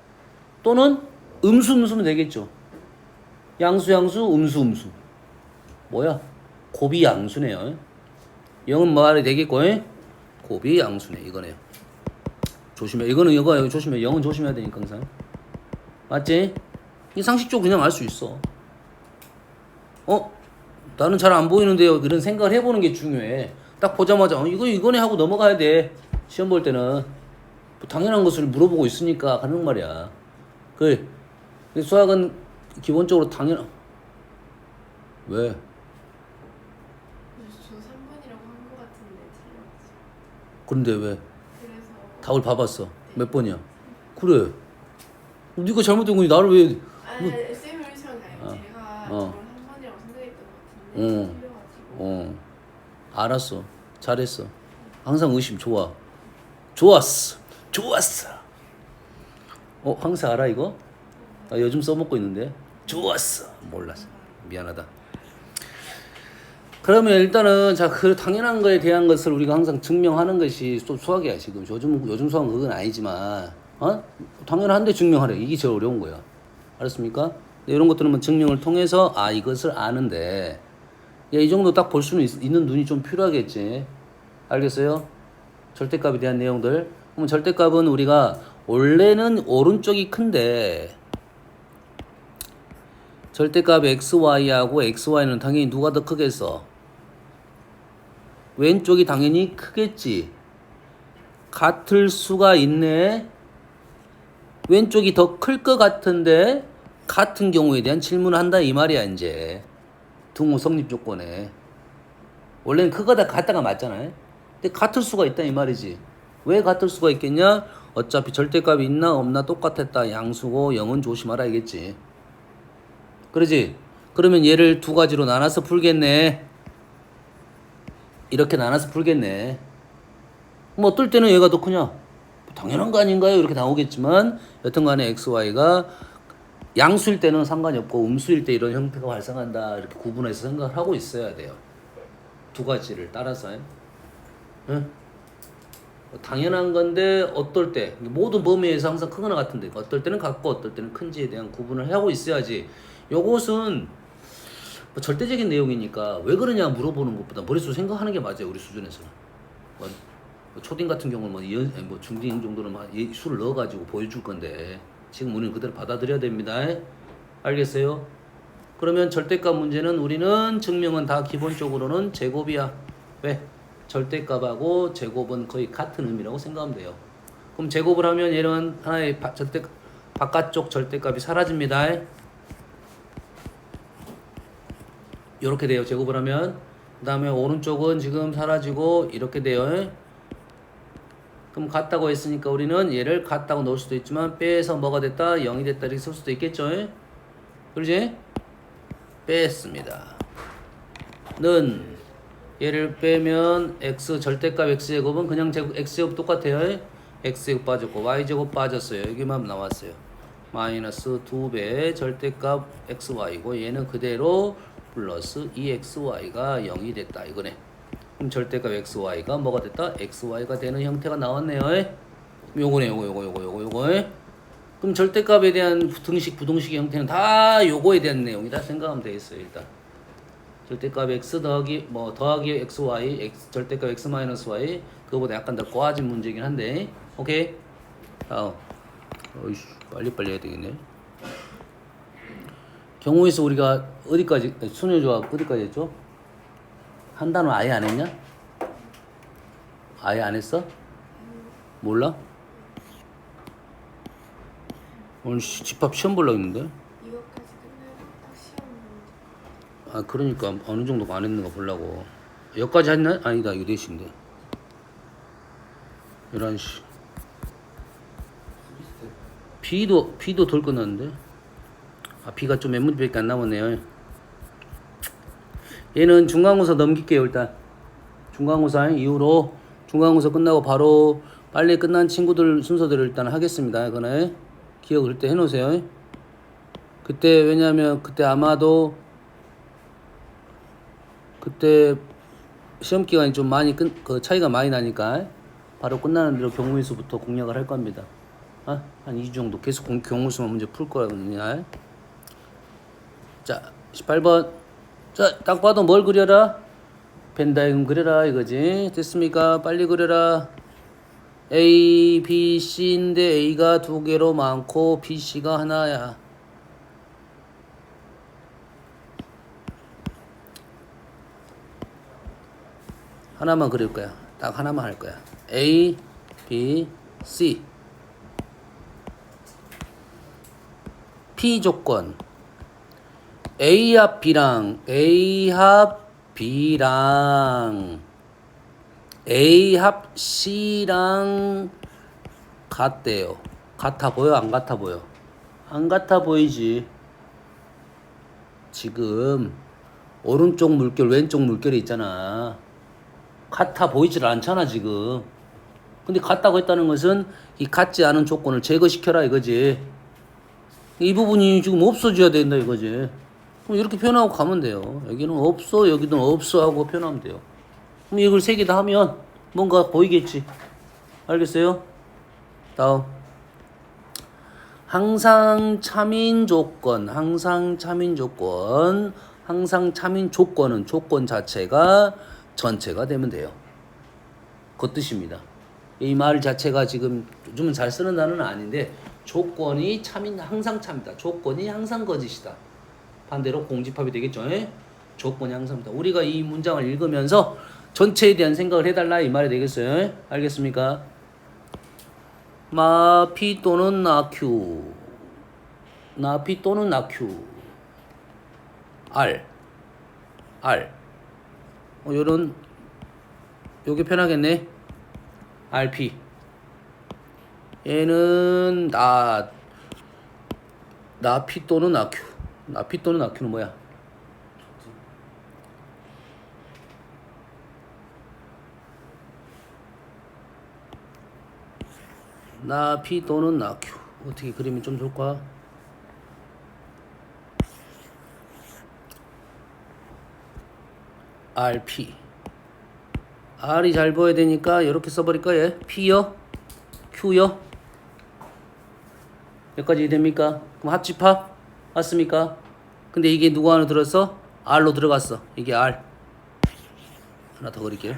Speaker 1: 또는 음수면 되겠죠. 양수, 음수. 뭐야? 곱이 양수네요. 0은 말이 되겠고, 곱이 양수네. 이거네요. 조심해. 이거 조심해. 0은 조심해야 되니까 항상. 맞지? 이 상식적으로 그냥 알 수 있어. 나는 잘 안 보이는데요. 이런 생각을 해보는 게 중요해. 딱 보자마자 이거네 하고 넘어가야 돼. 시험 볼 때는 뭐 당연한 것을 물어보고 있으니까 하는 말이야. 그래. 수학은 기본적으로 왜?
Speaker 3: 저 3번이라고 한 거 같은데 틀렸지.
Speaker 1: 그런데 왜?
Speaker 3: 그래서
Speaker 1: 답을 봐봤어. 몇 번이야? 그래. 네가 잘못된 거니 나를 왜?
Speaker 3: 쌤이 처럼
Speaker 1: 어.
Speaker 3: 제가
Speaker 1: 어.
Speaker 3: 저걸 3번이라고 생각했던 것 같은데
Speaker 1: 어.
Speaker 3: 틀려가지고
Speaker 1: 알았어. 잘했어. 항상 의심 좋아. 좋았어. 항상 알아 이거? 나 요즘 써먹고 있는데. 좋았어. 몰랐어. 미안하다. 그러면 일단은 그 당연한 거에 대한 것을 우리가 항상 증명하는 것이 또 수학이야 지금. 요즘 수학은 그건 아니지만 당연한데 증명하래. 이게 제일 어려운 거야. 알았습니까? 이런 것들은 뭐 증명을 통해서 이것을 아는데 이 정도 딱 볼 수는 있는 눈이 좀 필요하겠지. 알겠어요? 절대값에 대한 내용들. 그럼 절대값은 우리가 원래는 오른쪽이 큰데 절대값 xy하고 xy는 당연히 누가 더 크겠어? 왼쪽이 당연히 크겠지. 같을 수가 있네. 왼쪽이 더 클 것 같은데 같은 경우에 대한 질문을 한다 이 말이야 이제. 등호 성립 조건에. 원래는 크거다 같다가 맞잖아요. 근데 같을 수가 있다 이 말이지. 왜 같을 수가 있겠냐? 어차피 절대값이 있나 없나 똑같았다. 양수고 0은 조심하라 이겠지. 그러지? 그러면 얘를 두 가지로 나눠서 풀겠네. 이렇게 나눠서 풀겠네. 뭐 어떨 때는 얘가 더 크냐? 당연한 거 아닌가요? 이렇게 나오겠지만 여튼간에 xy가 양수일 때는 상관이 없고 음수일 때 이런 형태가 발생한다. 이렇게 구분해서 생각을 하고 있어야 돼요. 두 가지를 따라서. 응? 당연한 건데 어떨 때 모든 범위에서 항상 크거나 같은데 어떨 때는 같고 어떨 때는 큰지에 대한 구분을 하고 있어야지. 요것은 뭐 절대적인 내용이니까 왜 그러냐 물어보는 것보다 머릿속으로 생각하는 게 맞아요. 우리 수준에서는. 뭐 초딩 같은 경우는 뭐 중딩 정도는 수를 넣어가지고 보여줄 건데 지금 우리는 그대로 받아들여야 됩니다. 알겠어요? 그러면 절대값 문제는 우리는 증명은 다 기본적으로는 제곱이야. 왜? 절대값하고 제곱은 거의 같은 의미라고 생각하면 돼요. 그럼 제곱을 하면 얘는 하나의 바깥쪽 절대값이 사라집니다. 이렇게 돼요. 제곱을 하면. 그 다음에 오른쪽은 지금 사라지고 이렇게 돼요. 그럼 같다고 했으니까 우리는 얘를 같다고 넣을 수도 있지만 빼서 뭐가 됐다? 0이 됐다 이렇게 쓸 수도 있겠죠. 그러지? 뺐습니다. 는 얘를 빼면 x 절대값 x제곱은 그냥 x제곱 똑같아요. x제곱 빠졌고 y제곱 빠졌어요. 여기만 나왔어요. 마이너스 2배 절대값 xy고 얘는 그대로 플러스 2xy가 0이 됐다 이거네. 그럼 절대값 xy가 뭐가 됐다? xy가 되는 형태가 나왔네요. 요거네 요거. 그럼 절대값에 대한 등식 부등식의 형태는 다 요거에 대한 내용이다 생각하면 되겠어요. 일단 절대값 x 더하기 xy 절대값 x 마이너스 y 그거보다 약간 더 꼬아진 문제긴 한데 오케이. 다음. 어이씨 빨리 해야 되겠네. 경우에서 우리가 어디까지 순효조합 어디까지 했죠? 한 단원 아예 안 했냐? 아예 안 했어? 몰라? 오늘 집합 시험 보려고 했는데?
Speaker 3: 이것까지 끝나면 딱 시험 보는
Speaker 1: 그러니까 어느 정도가 안 했는가 보려고. 여기까지 했나? 아니다 이거 4시인데 11시. B도 덜 끝났는데? B가 좀 몇 문제밖에 안 남았네요. 얘는 중간고사 넘길게요. 일단 중간고사 이후로 중간고사 끝나고 바로 빨리 끝난 친구들 순서대로 일단 하겠습니다. 그거는 기억을 그때 해놓으세요. 그때 왜냐면 그때 아마도 그때 시험 기간이 좀 많이 그 차이가 많이 나니까 바로 끝나는 대로 경우의 수부터 공략을 할 겁니다. 한 2주 정도 계속 경우의 수만 문제 풀 거거든요. 자, 18번. 자, 딱 봐도 뭘 그려라? 벤다이금 그려라 이거지. 됐습니까? 빨리 그려라. A, B, C인데 A가 2개로 많고 B, C가 하나야. 하나만 그릴 거야. 딱 하나만 할 거야. A, B, C. P 조건. A 합 B랑 A 합 B랑 A 합 C랑 같대요. 같아 보여? 안 같아 보여? 안 같아 보이지. 지금 오른쪽 물결 왼쪽 물결이 있잖아. 같아 보이질 않잖아 지금. 근데 같다고 했다는 것은 이 같지 않은 조건을 제거시켜라 이거지. 이 부분이 지금 없어져야 된다 이거지. 그럼 이렇게 표현하고 가면 돼요. 여기는 없어 여기는 없어 하고 표현하면 돼요. 그럼 이걸 3개 다 하면 뭔가 보이겠지. 알겠어요? 다음. 항상 참인 조건. 항상 참인 조건. 항상 참인 조건은 조건 자체가 전체가 되면 돼요. 그 뜻입니다. 이 말 자체가 지금 요즘은 잘 쓰는 단어는 아닌데 조건이 참인 항상 참이다. 조건이 항상 거짓이다. 반대로 공집합이 되겠죠. 조건이 항상이다. 우리가 이 문장을 읽으면서 전체에 대한 생각을 해달라 이 말이 되겠어요. 알겠습니까? 마피 또는 나큐. 나피 또는 나큐. R. 요런 요게 편하겠네. RP. 얘는 나피 또는 나큐. 나피 또는 나큐는 뭐야? 나피 또는 나큐. 어떻게 그리면 좀 좋을까? RP. R이 잘 보여야 되니까 이렇게 써버릴까 얘? P요? Q요? 여기까지 이해됩니까? 그럼 합집합? 맞습니까? 근데 이게 누구 안에 들었어? R로 들어갔어. 이게 R. 하나 더 그릴게요.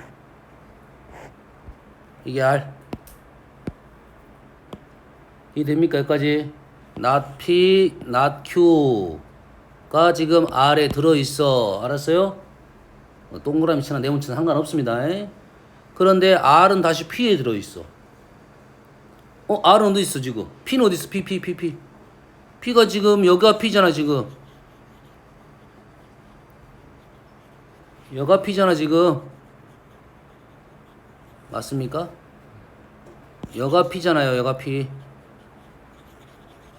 Speaker 1: 이게 R. 이해됩니까? 여기까지. not P, not Q가 지금 R에 들어있어. 알았어요? 동그라미 치나 네모치나 상관없습니다. 그런데 R은 다시 P에 들어있어. R은 어디 있어 지금? P는 어디 있어? P. P가 지금 여기가 P잖아 지금. 여가 P잖아 지금. 맞습니까? 여가 P잖아요. 여가 P.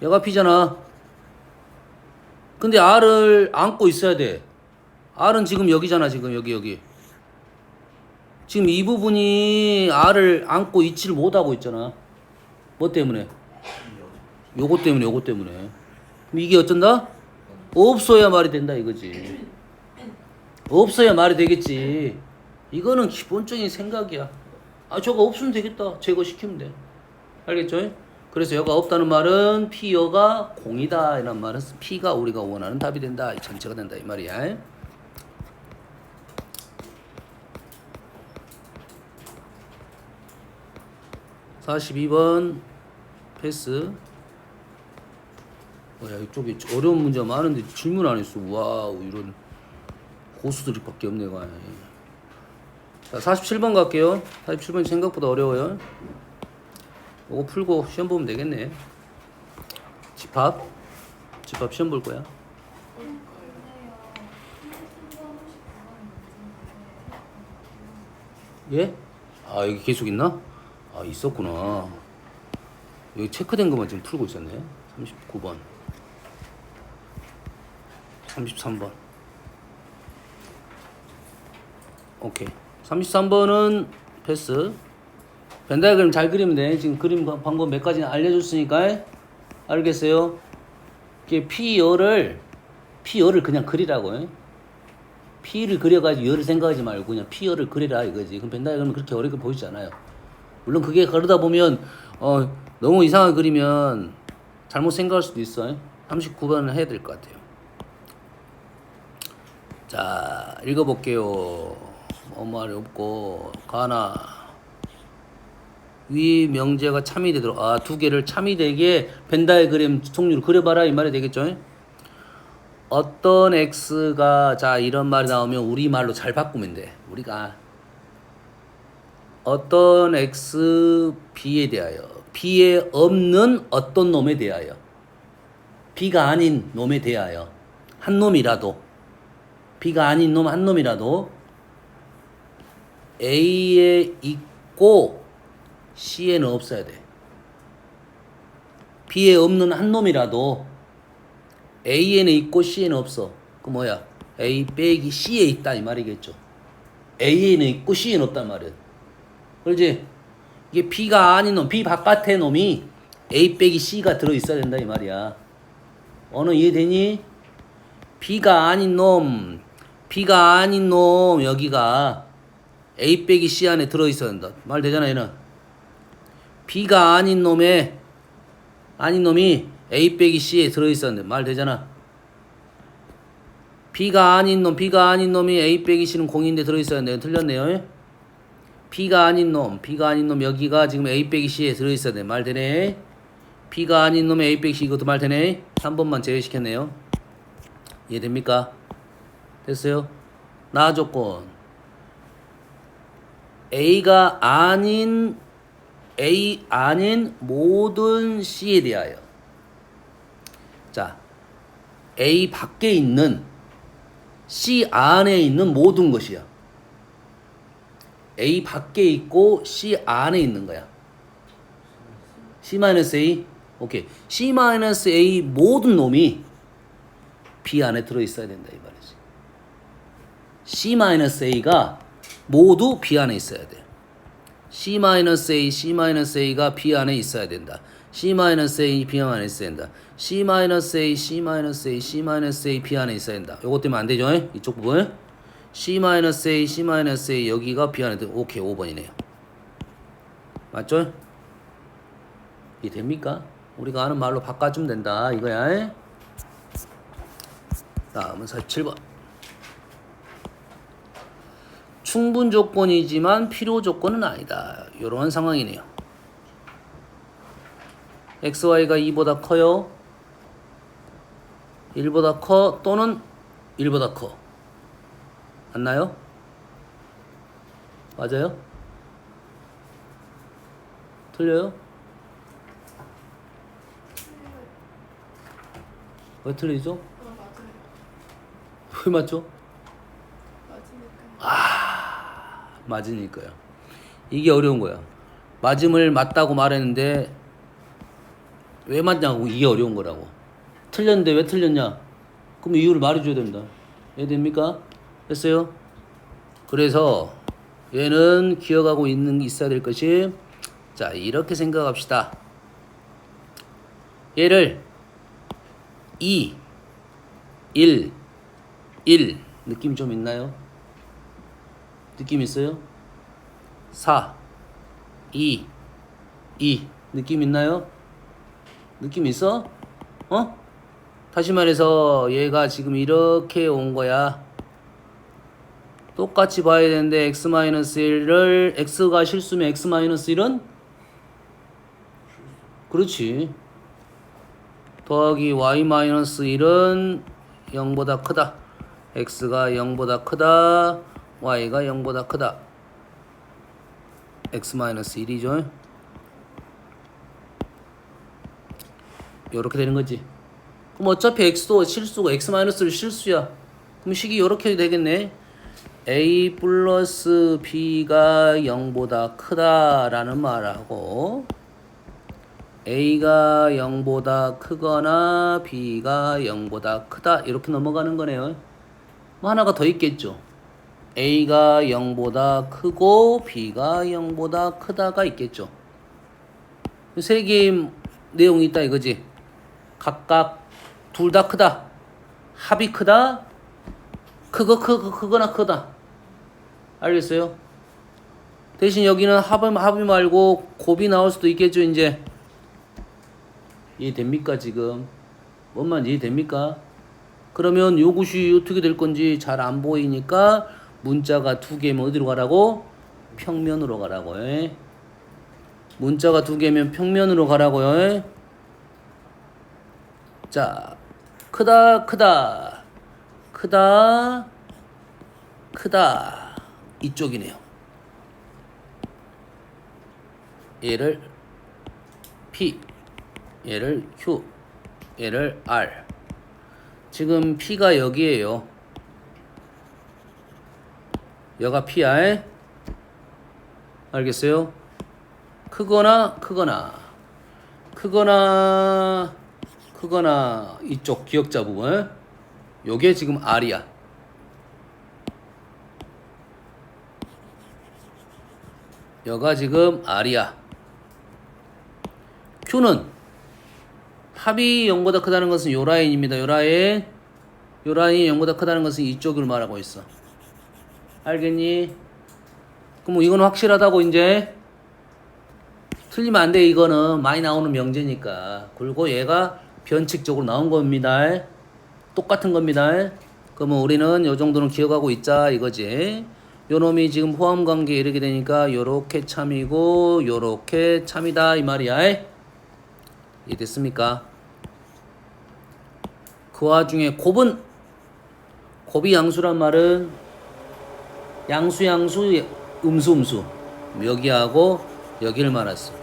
Speaker 1: 여가 P잖아. 근데 R을 안고 있어야 돼. R은 지금 여기잖아 지금 여기. 지금 이 부분이 R을 안고 있지를 못하고 있잖아. 뭐 때문에? 요거 때문에. 그럼 이게 어쩐다? 없어야 말이 된다 이거지. 없어야 말이 되겠지. 이거는 기본적인 생각이야. 저거 없으면 되겠다. 제거시키면 돼. 알겠죠? 그래서 여가 없다는 말은 P여가 공이다 이런 말은 P가 우리가 원하는 답이 된다. 전체가 된다 이 말이야. (42번) 패스. 야 이쪽에 어려운 문제가 많은데 질문 안 했어. 와우 이런 고수들이 밖에 없네. 자 47번 갈게요. 47번 생각보다 어려워요. 이거 풀고 시험 보면 되겠네. 집합 시험 볼 거야. 예? 여기 계속 있나? 있었구나. 여기 체크된 것만 지금 풀고 있었네. 39번 33번 오케이. 33번은 패스. 벤다이그램 잘 그리면 돼. 지금 그림 방법 몇 가지 알려줬으니까. 알겠어요? 이게 P열을 그냥 그리라고. 예? P를 그려가지고 열을 생각하지 말고 그냥 P열을 그리라 이거지. 그럼 벤다이어그램은 그렇게 어렵게 보이지 않아요. 물론 그게 그러다 보면 너무 이상하게 그리면 잘못 생각할 수도 있어. 39번은 해야 될 것 같아요. 자, 읽어볼게요. 말이 없고 가나 위 명제가 참이 되도록 두 개를 참이 되게 벤다이어그램 종류를 그려봐라 이 말이 되겠죠. 어떤 x가 자 이런 말이 나오면 우리말로 잘 바꾸면 돼. 우리가 어떤 x b에 대하여 b에 없는 어떤 놈에 대하여 b가 아닌 놈에 대하여 한 놈이라도 b가 아닌 놈 한 놈이라도 a에 있고 c에는 없어야 돼. b에 없는 한 놈이라도 a에는 있고 c에는 없어. 그 뭐야? a 빼기 c에 있다 이 말이겠죠. a에는 있고 c에는 없단 말이야. 그렇지? 이게 b가 아닌 놈, b 바깥의 놈이 a 빼기 c가 들어있어야 된다 이 말이야. 언어 이해되니? b가 아닌 놈 여기가 a 빼기 c 안에 들어있어야 된다. 말 되잖아 얘는. b가 아닌 놈이 a 빼기 c에 들어있어야 된다. 말 되잖아. b가 아닌 놈이 a 빼기 c는 공인데 들어있어야 된다. 틀렸네요. b가 아닌 놈 여기가 지금 a 빼기 c에 들어있어야 돼. 말 되네. b가 아닌 놈의 a 빼기 c 이것도 말 되네. 3번만 제외시켰네요. 이해됩니까? 됐어요? 나 조건 A 아닌 모든 C에 대하여 자 A 밖에 있는 C 안에 있는 모든 것이야. A 밖에 있고 C 안에 있는 거야. C-A 오케이. C-A 모든 놈이 B 안에 들어있어야 된다 이 말이지. C-A가 모두 B 안에 있어야 돼. C-A가 B 안에 있어야 된다. C-A B 안에 있어야 된다. C-A B 안에 있어야 된다. 요것 때문에 안 되죠? 이쪽 부분. C-A 여기가 B 안에 들어. 오케이 5번이네요. 맞죠? 이해 됩니까? 우리가 아는 말로 바꿔주면 된다 이거야. 다음은 47번. 충분 조건이지만 필요 조건은 아니다. 이런 상황이네요. XY가 2보다 커요. 1보다 커 또는 1보다 커. 맞나요? 맞아요? 틀려요? 왜 틀리죠?
Speaker 3: 맞아요.
Speaker 1: 왜 맞죠?
Speaker 3: 맞으니까요.
Speaker 1: 맞으니까요. 이게 어려운 거야. 맞음을 맞다고 말했는데 왜 맞냐고. 이게 어려운 거라고. 틀렸는데 왜 틀렸냐? 그럼 이유를 말해줘야 됩니다. 이해됩니까? 됐어요? 그래서 얘는 기억하고 있어야 될 것이 자 이렇게 생각합시다. 얘를 2, 1 느낌 좀 있나요? 느낌 있어요? 4, 2 느낌 있나요? 느낌 있어? 다시 말해서 얘가 지금 이렇게 온 거야. 똑같이 봐야 되는데 x-1을 x가 실수면 x-1은 그렇지. 더하기 y-1은 0보다 크다. x가 0보다 크다. y가 0보다 크다. x-1이죠. 요렇게 되는 거지. 그럼 어차피 x도 실수고 x-를 실수야. 그럼 식이 요렇게 되겠네. a 플러스 b가 0보다 크다라는 말하고 a가 0보다 크거나 b가 0보다 크다 이렇게 넘어가는 거네요. 뭐 하나가 더 있겠죠. a가 0보다 크고 b가 0보다 크다가 있겠죠. 세 개의 내용이 있다 이거지. 각각 둘 다 크다. 합이 크다. 크거나 크다. 알겠어요? 대신 여기는 합이 말고 곱이 나올 수도 있겠죠, 이제. 이해됩니까, 지금? 뭔 말인지 이해됩니까? 그러면 요것이 어떻게 될 건지 잘 안 보이니까 문자가 두 개면 어디로 가라고? 평면으로 가라고요. 예? 문자가 두 개면 평면으로 가라고요. 예? 자, 크다, 크다, 크다, 크다. 이쪽이네요. 얘를 P, 얘를 Q, 얘를 R. 지금 P가 여기에요. 여가 P야. 알겠어요? 크거나 이쪽 기역자 부분. 요게 지금 R이야. 여가 지금 R이야. Q는 합이 0보다 크다는 것은 요 라인입니다. 요 라인이 0보다 크다는 것은 이쪽을 말하고 있어. 알겠니? 그럼 뭐 이거는 확실하다고 이제. 틀리면 안 돼. 이거는 많이 나오는 명제니까. 그리고 얘가 변칙적으로 나온 겁니다. 똑같은 겁니다. 그러면 우리는 요 정도는 기억하고 있자 이거지. 요 놈이 지금 호함관계에 이르게 되니까 요렇게 참이고 요렇게 참이다 이 말이야. 이해됐습니까? 그 와중에 곱이 양수란 말은 양수 음수 여기하고 여기를 말했어.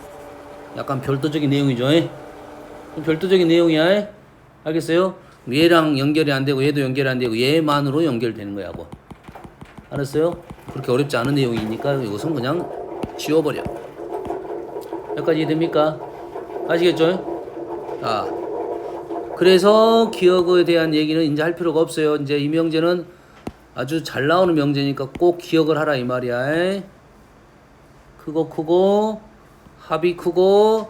Speaker 1: 약간 별도적인 내용이죠. 별도적인 내용이야. 알겠어요? 얘랑 연결이 안 되고 얘도 연결이 안 되고 얘만으로 연결되는 거야. 뭐. 알았어요? 그렇게 어렵지 않은 내용이니까 이것은 그냥 지워버려. 여기까지 이해됩니까? 아시겠죠? 아, 그래서 기억에 대한 얘기는 이제 할 필요가 없어요. 이제 이 명제는 아주 잘 나오는 명제니까 꼭 기억을 하라 이 말이야. 크고 합이 크거나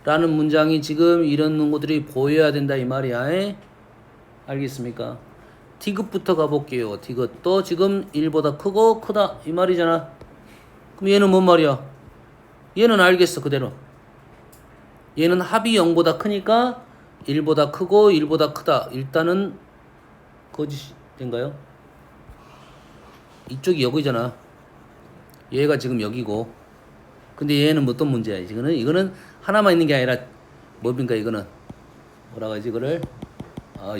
Speaker 1: 라는 문장이 지금 이런 것들이 보여야 된다 이 말이야. 알겠습니까? 디귿부터 가볼게요. 디귿도 지금 1보다 크다 이 말이잖아. 그럼 얘는 뭔 말이야? 얘는 알겠어 그대로. 얘는 합이 0보다 크니까 1보다 크고 1보다 크다. 일단은 거짓인가요? 이쪽이 여기잖아. 얘가 지금 여기고. 근데 얘는 어떤 문제야? 이거는 하나만 있는 게 아니라 뭡니까 이거는? 뭐라고 하지 이거를?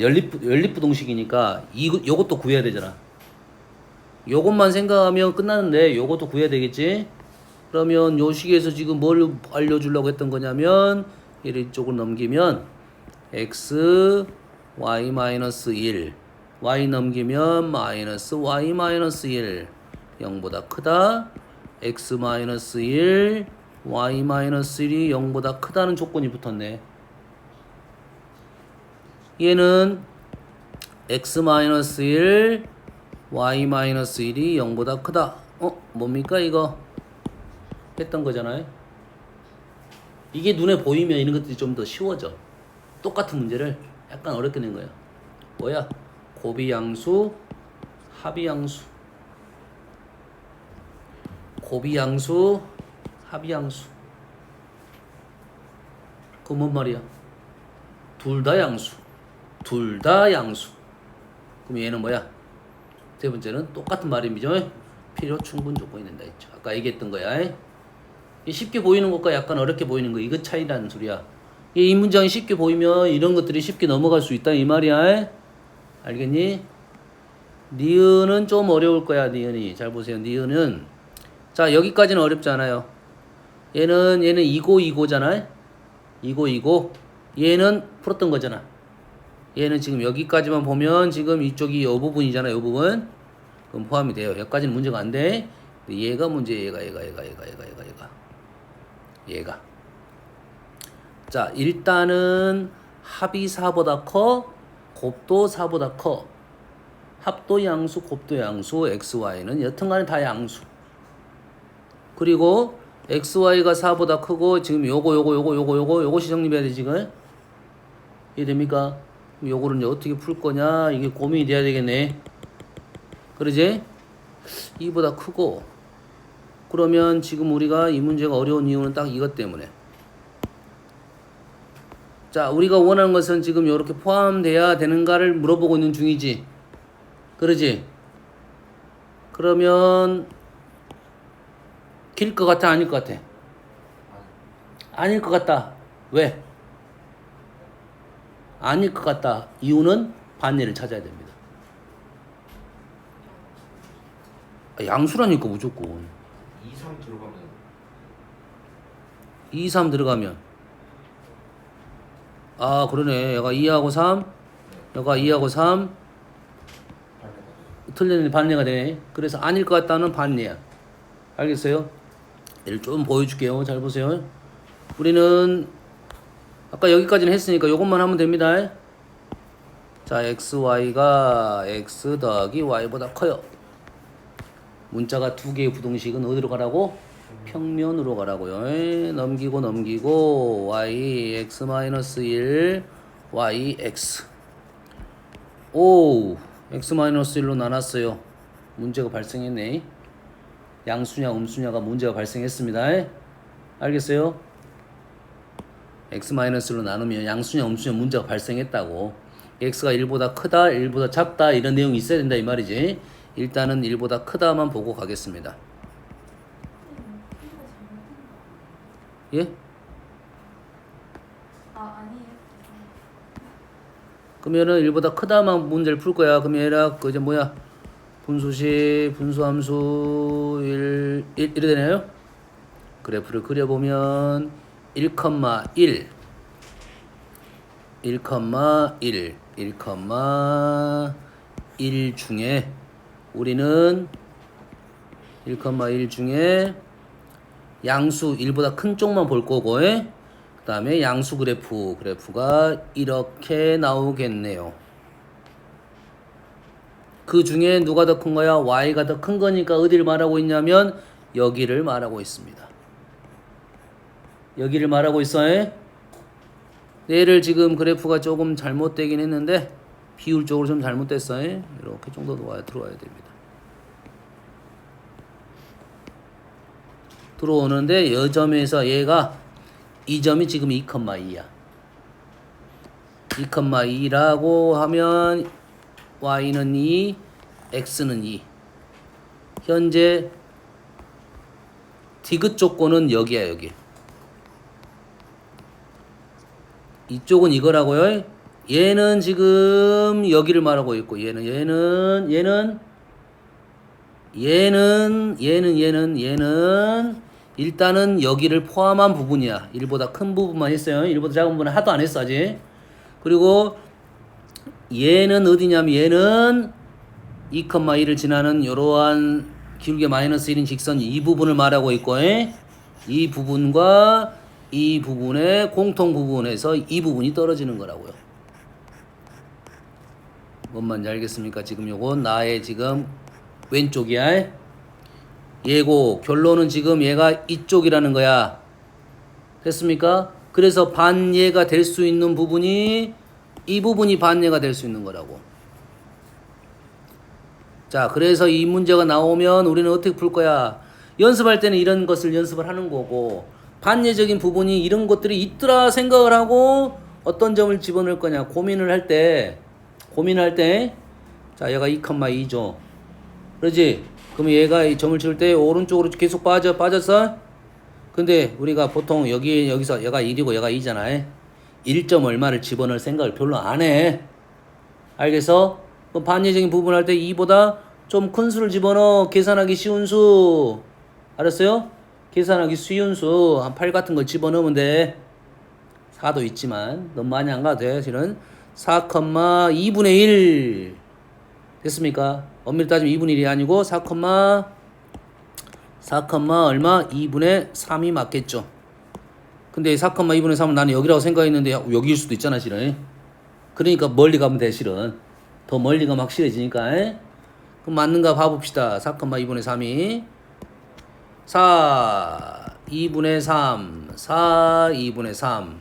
Speaker 1: 연립부동식이니까 요것도 구해야 되잖아. 요것만 생각하면 끝나는데 요것도 구해야 되겠지? 그러면 요 식에서 지금 뭘 알려주려고 했던 거냐면 얘를 이쪽으로 넘기면 x y-1 y 넘기면 마이너스 y-1 0보다 크다 x-1 y-1이 0보다 크다는 조건이 붙었네. 얘는 x-1 y-1이 0보다 크다. 뭡니까 이거? 했던 거잖아요. 이게 눈에 보이면 이런 것들이 좀 더 쉬워져. 똑같은 문제를 약간 어렵게 낸 거야. 뭐야? 곱이 양수, 합이 양수. 곱이 양수, 합이 양수. 그거 뭔 말이야? 둘 다 양수. 둘 다 양수. 그럼 얘는 뭐야? 세 번째는 똑같은 말입니다. 필요 충분 조건이 된다 했죠. 아까 얘기했던 거야. 쉽게 보이는 것과 약간 어렵게 보이는 거 이거 차이라는 소리야. 이 문장이 쉽게 보이면 이런 것들이 쉽게 넘어갈 수 있다 이 말이야. 알겠니? 니은은 좀 어려울 거야. 니은이 잘 보세요. 니은은 자 여기까지는 어렵지 않아요. 얘는 이고잖아. 이고 얘는 풀었던 거잖아. 얘는 지금 여기까지만 보면 지금 이쪽이 이 부분이잖아. 이 부분 그럼 포함이 돼요. 여기까지는 문제가 안 돼. 얘가 문제. 얘가 자 일단은 합이 4보다 커 곱도 4보다 커. 합도 양수 곱도 양수 xy는 여튼간에 다 양수. 그리고 xy가 4보다 크고 지금 요것이 성립해야 돼 지금. 이해됩니까? 그럼 요거를 이제 어떻게 풀 거냐 이게 고민이 돼야 되겠네. 그러지? 2보다 크고 그러면 지금 우리가 이 문제가 어려운 이유는 딱 이것 때문에 자 우리가 원하는 것은 지금 이렇게 포함돼야 되는가를 물어보고 있는 중이지. 그러지? 그러면 길 것 같아 아닐 것 같아? 아닐 것 같다. 왜? 아닐 것 같다. 이유는 반예를 찾아야 됩니다. 양수라니까 무조건.
Speaker 4: 2, 3 들어가면
Speaker 1: 2, 3 들어가면 아 그러네. 얘가 2하고 3 얘가 2하고 3 틀렸는데 반예가 되네. 그래서 아닐 것 같다는 반예야. 알겠어요? 얘를 좀 보여줄게요. 잘 보세요. 우리는 아까 여기까지는 했으니까 이것만 하면 됩니다. 자 xy가 x 더하기 y보다 커요. 문자가 두 개의 부동식은 어디로 가라고? 평면으로 가라고요. 넘기고 y x-1 y x 오 x-1로 나눴어요. 문제가 발생했네. 양수냐 음수냐가 문제가 발생했습니다. 알겠어요? x-로 나누면 양수냐 음수냐 문제가 발생했다고. x가 1보다 크다 1보다 작다 이런 내용이 있어야 된다 이 말이지. 일단은 1보다 크다만 보고 가겠습니다. 예?
Speaker 3: 아니에요.
Speaker 1: 그러면은 1보다 크다만 문제를 풀 거야. 그럼 얘라 그 이제 뭐야? 분수식 분수함수 1 이래 되나요? 그래프를 그려보면 1, 1 1 중에 우리는 1, 중에 양수 1보다 큰 쪽만 볼 거고 그 다음에 양수 그래프가 이렇게 나오겠네요. 그 중에 누가 더 큰 거야? y가 더 큰 거니까 어디를 말하고 있냐면 여기를 말하고 있습니다. 여기를 말하고 있어요. 얘를 지금 그래프가 조금 잘못되긴 했는데 비율적으로 좀 잘못됐어요. 이렇게 정도 들어와야 됩니다. 들어오는데 이 점에서 얘가 이 점이 지금 2,2야. 2,2라고 하면 y는 2, x는 2. 현재 디귿 조건은 여기야 여기. 이쪽은 이거라고요. 얘는 지금 여기를 말하고 있고 얘는 일단은 여기를 포함한 부분이야. 1보다 큰 부분만 했어요. 1보다 작은 부분은 하도 안 했어 아직. 그리고 얘는 어디냐면 얘는 2,2를 지나는 이러한 기울기 -1인 직선 이 부분을 말하고 있고 이 부분과 이 부분의 공통 부분에서 이 부분이 떨어지는 거라고요. 뭔 말인지 알겠습니까? 지금 요건 나의 지금 왼쪽이야. 얘고 결론은 지금 얘가 이쪽이라는 거야. 됐습니까? 그래서 반예가 될 수 있는 부분이 이 부분이 반예가 될 수 있는 거라고. 자, 그래서 이 문제가 나오면 우리는 어떻게 풀 거야? 연습할 때는 이런 것을 연습을 하는 거고 반예적인 부분이 이런 것들이 있더라 생각을 하고 어떤 점을 집어넣을 거냐 고민을 할 때 자, 얘가 2,2죠. 그러지? 그럼 얘가 이 점을 치울 때 오른쪽으로 계속 빠졌어? 근데 우리가 보통 여기서 얘가 1이고 얘가 2잖아. 1점 얼마를 집어넣을 생각을 별로 안 해. 알겠어? 그럼 반예적인 부분을 할 때 2보다 좀 큰 수를 집어넣어. 계산하기 쉬운 수. 알았어요? 계산하기 쉬운 수. 한 8 같은 걸 집어넣으면 돼. 4도 있지만 너무 많이 안 가도 돼. 실은 4,2분의 1 됐습니까? 엄밀히 따지면 2분의 1이 아니고 4, 얼마? 2분의 3이 맞겠죠. 근데 4,2분의 3은 나는 여기라고 생각했는데 여기일 수도 있잖아 실은. 그러니까 멀리 가면 돼 실은. 더 멀리 가면 확실해지니까. 그럼 맞는가 봐봅시다. 4,2분의 3이 4, 2분의 3, 4, 2분의 3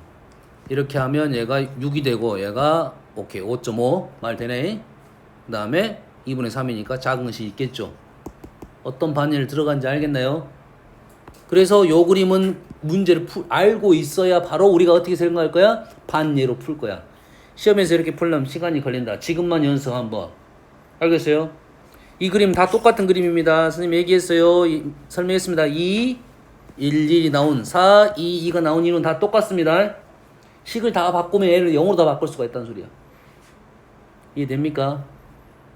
Speaker 1: 이렇게 하면 얘가 6이 되고 얘가 오케이 5.5 말 되네. 그 다음에 2분의 3이니까 작은 것이 있겠죠. 어떤 반예를 들어간지 알겠나요? 그래서 요 그림은 문제를 알고 있어야 바로 우리가 어떻게 생각할 거야? 반예로 풀 거야. 시험에서 이렇게 풀려면 시간이 걸린다. 지금만 연습 한번. 알겠어요? 이 그림 다 똑같은 그림입니다. 선생님 얘기했어요. 설명했습니다. 2, 1, 1이 나온 4, 2, 2가 나온 이유는 다 똑같습니다. 식을 다 바꾸면 얘를 0으로 다 바꿀 수가 있다는 소리야. 이해됩니까?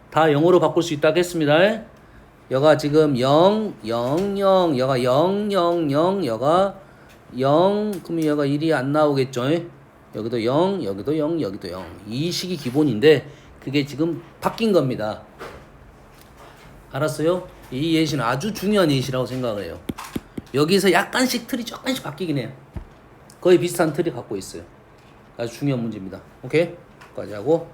Speaker 1: 다 0으로 바꿀 수 있다고 했습니다. 여가 지금 0, 0, 0, 여가 0, 0, 0, 여가 0, 그러면 여가 1이 안 나오겠죠? 여기도 0, 여기도 0, 여기도 0. 이 식이 기본인데 그게 지금 바뀐 겁니다. 알았어요? 이 예시는 아주 중요한 예시라고 생각을 해요. 여기서 약간씩 틀이 조금씩 바뀌긴 해요. 거의 비슷한 틀이 갖고 있어요. 아주 중요한 문제입니다. 오케이? 여기까지 하고